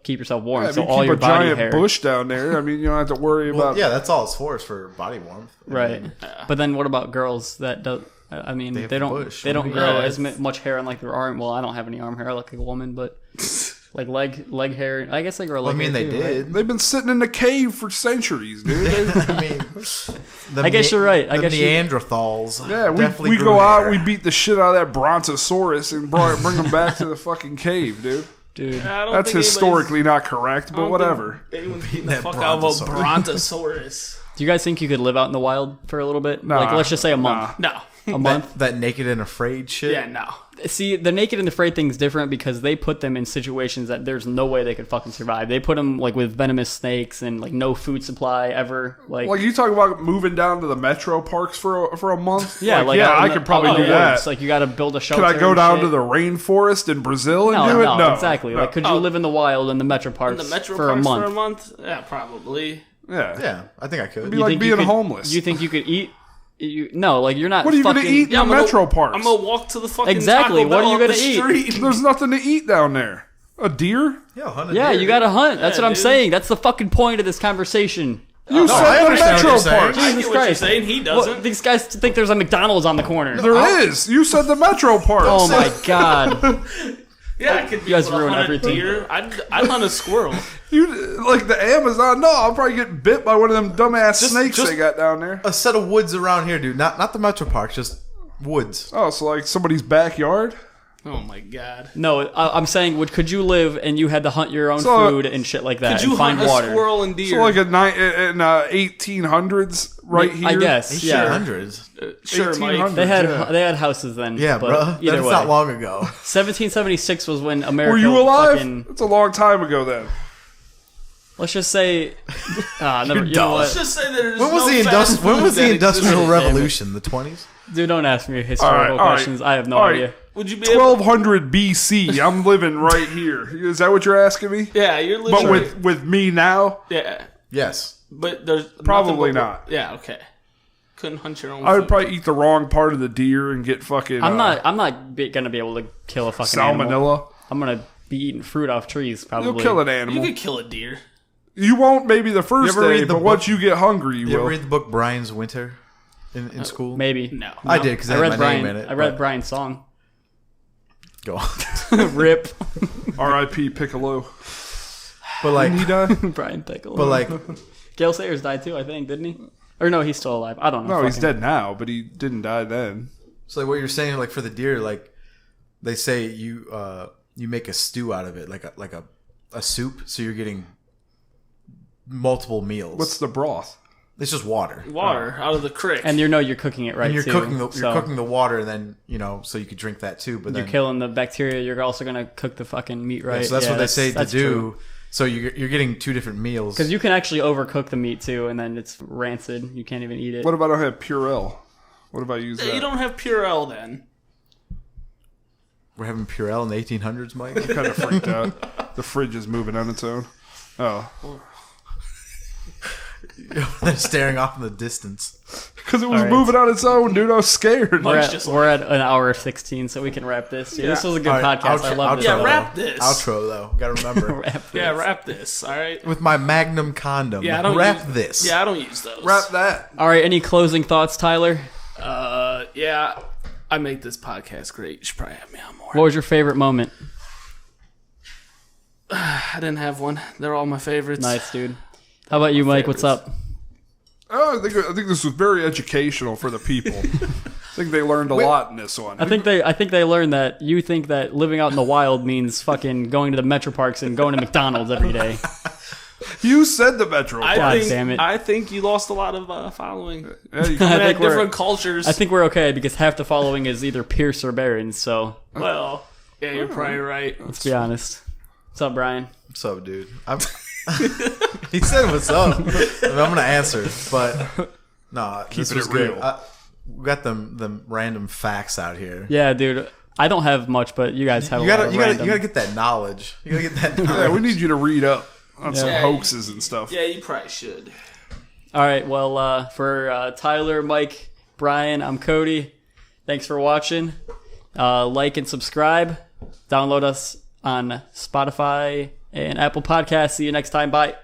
S1: warm.
S3: Yeah,
S1: so
S3: if you
S1: all
S3: keep
S1: your
S3: a
S1: body
S3: giant
S1: hair,
S3: bush down there, I mean, you don't have to worry
S4: Well,
S3: about.
S4: yeah, that's all it's for is for body warmth. I
S1: right?
S4: mean,
S1: But then what about girls that do? I mean,
S4: have
S1: they
S4: the
S1: don't
S4: bush.
S1: they don't
S4: Yeah,
S1: grow
S2: it's-
S1: as much hair on like their arm. Well, I don't have any arm hair like a woman, but like leg hair. I guess they grow
S4: well,
S1: leg
S4: I mean,
S1: hair
S4: they
S1: too, right?
S4: did.
S3: They've been sitting in a cave for centuries, dude.
S4: I mean,
S1: I guess you're right. I
S4: the
S1: guess you-
S4: Neanderthals.
S3: Yeah,
S4: definitely
S3: we
S4: grew
S3: go out,
S4: hair.
S3: we beat the shit out of that brontosaurus and bring them back to the fucking cave, dude.
S1: dude.
S2: I don't
S3: That's
S2: think
S3: historically not correct,
S2: I
S3: but
S2: don't
S3: whatever.
S2: think Anyone's beating the
S4: That
S2: fuck out of a
S4: brontosaurus.
S2: brontosaurus.
S1: Do you guys think you could live out in the wild for a little bit?
S3: Nah,
S1: like let's just say a month.
S2: No.
S1: A month.
S4: That naked and afraid shit.
S2: Yeah, no.
S1: See, the naked and afraid thing's different because they put them in situations that there's no way they could fucking survive. They put them like with venomous snakes and like no food supply ever. Like
S3: you talk about moving down to the metro parks for a month?
S1: yeah,
S3: Like,
S1: like
S3: yeah,
S1: out in
S3: I
S1: the-
S3: could probably
S1: out in
S3: do
S1: the
S3: that.
S1: woods. Like you got to build a shelter.
S3: Could I go
S1: and
S3: down
S1: shit.
S3: to the rainforest in Brazil and do it?
S1: No,
S3: No,
S1: exactly.
S3: No.
S1: Like, could you live in the wild in the metro parks
S2: In the metro
S1: for a
S2: parks
S1: month?
S2: for a month? Yeah, probably.
S3: Yeah.
S4: Yeah, I think I could.
S3: Be like
S1: think you
S3: being
S1: could-
S3: homeless.
S1: You think you could eat? No, like you're not.
S3: What are you
S1: fucking,
S3: gonna eat in the
S2: I'm gonna-
S3: metro parks?
S2: I'm gonna walk to the fucking
S1: Exactly,
S2: Taco
S1: what are
S2: Bell
S1: you
S2: up
S1: gonna
S2: the
S1: eat?
S2: street.
S3: There's nothing to eat down there. A deer?
S4: Yeah,
S1: Yeah, you got to hunt. That's
S2: Yeah,
S1: what I'm
S2: dude.
S1: saying. That's the fucking point of this conversation.
S3: You
S4: I
S3: said the
S4: understand what
S3: metro
S4: you're saying.
S3: parks.
S2: I get
S1: Jesus
S2: what you're
S1: Christ.
S2: saying. He doesn't.
S1: Well, these guys think there's a McDonald's on the corner.
S3: There is. You said the metro parks.
S1: Oh my god.
S2: Yeah, I could.
S1: You guys
S2: able to
S1: ruin
S2: hunt a
S1: everything.
S2: Deer. I'd hunt a squirrel.
S3: You like the Amazon? No, I'll probably get bit by one of them dumbass snakes
S4: just-
S3: they got down there.
S4: A set of woods around here, dude. Not the metro parks, just woods.
S3: Oh, so like somebody's backyard?
S2: Oh my god.
S1: No, I'm saying, could you live and you had to hunt your own
S3: So,
S1: food and shit like that
S2: Could you
S1: and find
S2: hunt
S1: water?
S2: a squirrel and deer?
S3: So like in 1800s, right here.
S1: I guess. Yeah.
S4: 1800s.
S2: Sure, Mike.
S3: 1800s.
S1: They had
S3: Yeah.
S1: they had houses then.
S4: Yeah,
S1: but
S4: bro.
S1: Either
S4: That's
S1: way,
S4: not long ago.
S1: 1776 was when America.
S3: Were you alive?
S1: Fucking,
S3: That's a long time ago then.
S1: let's just say. Never. You know
S2: Let's
S1: what?
S2: just say there's
S4: When was
S2: no
S4: the
S2: fast
S4: when
S2: food
S4: was the
S2: that
S4: Industrial
S2: existed.
S4: Revolution? The 20s?
S1: Dude, don't ask me historical
S3: all right.
S1: questions. I have no
S3: All right.
S1: idea.
S2: Would you be able?
S3: 1200 BC. I'm living right here. Is that what you're asking me?
S2: Yeah, you're
S3: But
S2: living.
S3: with me now,
S2: Yeah,
S4: Yes.
S2: but there's
S3: Probably
S2: nothing
S3: not.
S2: Yeah, okay. Couldn't hunt your own.
S3: I would
S2: food.
S3: probably eat the wrong part of the deer and get fucking
S1: I'm not gonna be able to kill a fucking animal.
S3: salmonella.
S1: I'm gonna be eating fruit off trees probably.
S3: You'll kill an
S2: You
S3: animal.
S2: could kill a deer.
S3: You won't maybe the first
S4: You ever
S3: day,
S4: read the
S3: but
S4: book-
S3: once you get hungry, you
S4: You ever
S3: will.
S4: read the book Brian's Winter in school?
S1: Maybe.
S2: No.
S4: I did because
S1: I
S4: it
S1: read
S4: had my
S1: Brian.
S4: name in it.
S1: I read
S4: but-
S1: Brian's song.
S4: Go on.
S1: Rip.
S3: R.I.P. Piccolo.
S4: But like,
S3: He died.
S1: Brian Pickle.
S4: but like,
S1: Gail Sayers died too, I think, didn't he? Or no, he's still alive. I don't know.
S3: No, he's
S1: Fucking-
S3: dead now, but he didn't die then.
S4: so like what you're saying, like for the deer, like they say you make a stew out of it, like a soup. So you're getting multiple meals.
S3: What's the broth?
S4: It's just water.
S2: Water out of the creek.
S1: And you're cooking it right.
S4: And you're
S1: too,
S4: cooking the water, and then so you could drink that too. But
S1: You're
S4: then
S1: killing the bacteria. You're also gonna cook the fucking meat right.
S4: so that's what they say to
S1: that's
S4: do.
S1: true.
S4: So you're getting two different meals.
S1: Because you can actually overcook the meat too, and then it's rancid. You can't even eat it.
S3: What if I don't have Purell? What if I use that?
S2: you don't have Purell then.
S4: We're having Purell in the 1800s, Mike.
S3: Kind of freaked out. The fridge is moving on its own. Oh,
S4: They're staring off in the distance.
S3: because it was
S1: All right.
S3: moving on its own, dude. I was scared.
S1: We're
S2: Mike's
S1: at,
S2: just
S1: we're at an hour 16, so we can wrap this. Dude, This was a good
S4: All right,
S1: podcast. I love this.
S2: Yeah,
S4: outro.
S2: wrap this.
S4: Outro though, gotta remember.
S1: Wrap this.
S2: Yeah, wrap this. All right.
S4: With my Magnum condom.
S2: Yeah, I don't
S4: wrap
S2: use,
S4: this.
S2: Yeah, I don't use those.
S3: Wrap that.
S1: All right. Any closing thoughts, Tyler?
S2: Yeah, I make this podcast great. You should probably have me on more.
S1: What was your favorite moment?
S2: I didn't have one. They're all my favorites.
S1: Nice, dude. How about you, Mike? What's up?
S3: Oh, I think this was very educational for the people. I think they learned a lot in this one.
S1: I think they learned that you think that living out in the wild means fucking going to the metro parks and going to McDonald's every day.
S3: You said the metro.
S2: I
S1: God
S2: think,
S1: damn it.
S2: I think you lost a lot of following.
S3: Yeah, you-
S1: I
S2: I
S1: think
S2: had
S1: we're-
S2: different cultures.
S1: I think we're okay because half the following is either Pierce or Barons. So
S2: well, yeah, you're probably right.
S1: let's be honest. What's up, Brian?
S4: What's up, dude? He said what's up. I'm gonna answer, but no, this
S3: Keeping
S4: was
S3: it
S4: good.
S3: real.
S4: We got them random facts out here.
S1: Yeah, dude. I don't have much, but you guys have
S4: You
S1: a lot
S4: gotta,
S1: of
S4: you gotta,
S1: random.
S4: you gotta get that knowledge. You gotta get that knowledge.
S3: yeah, we need you to read up on some
S2: Yeah.
S3: hoaxes and stuff.
S2: Yeah, you probably should.
S1: All right. Well, for Tyler, Mike, Brian, I'm Cody. Thanks for watching. Like and subscribe. Download us on Spotify and Apple Podcasts. See you next time. Bye.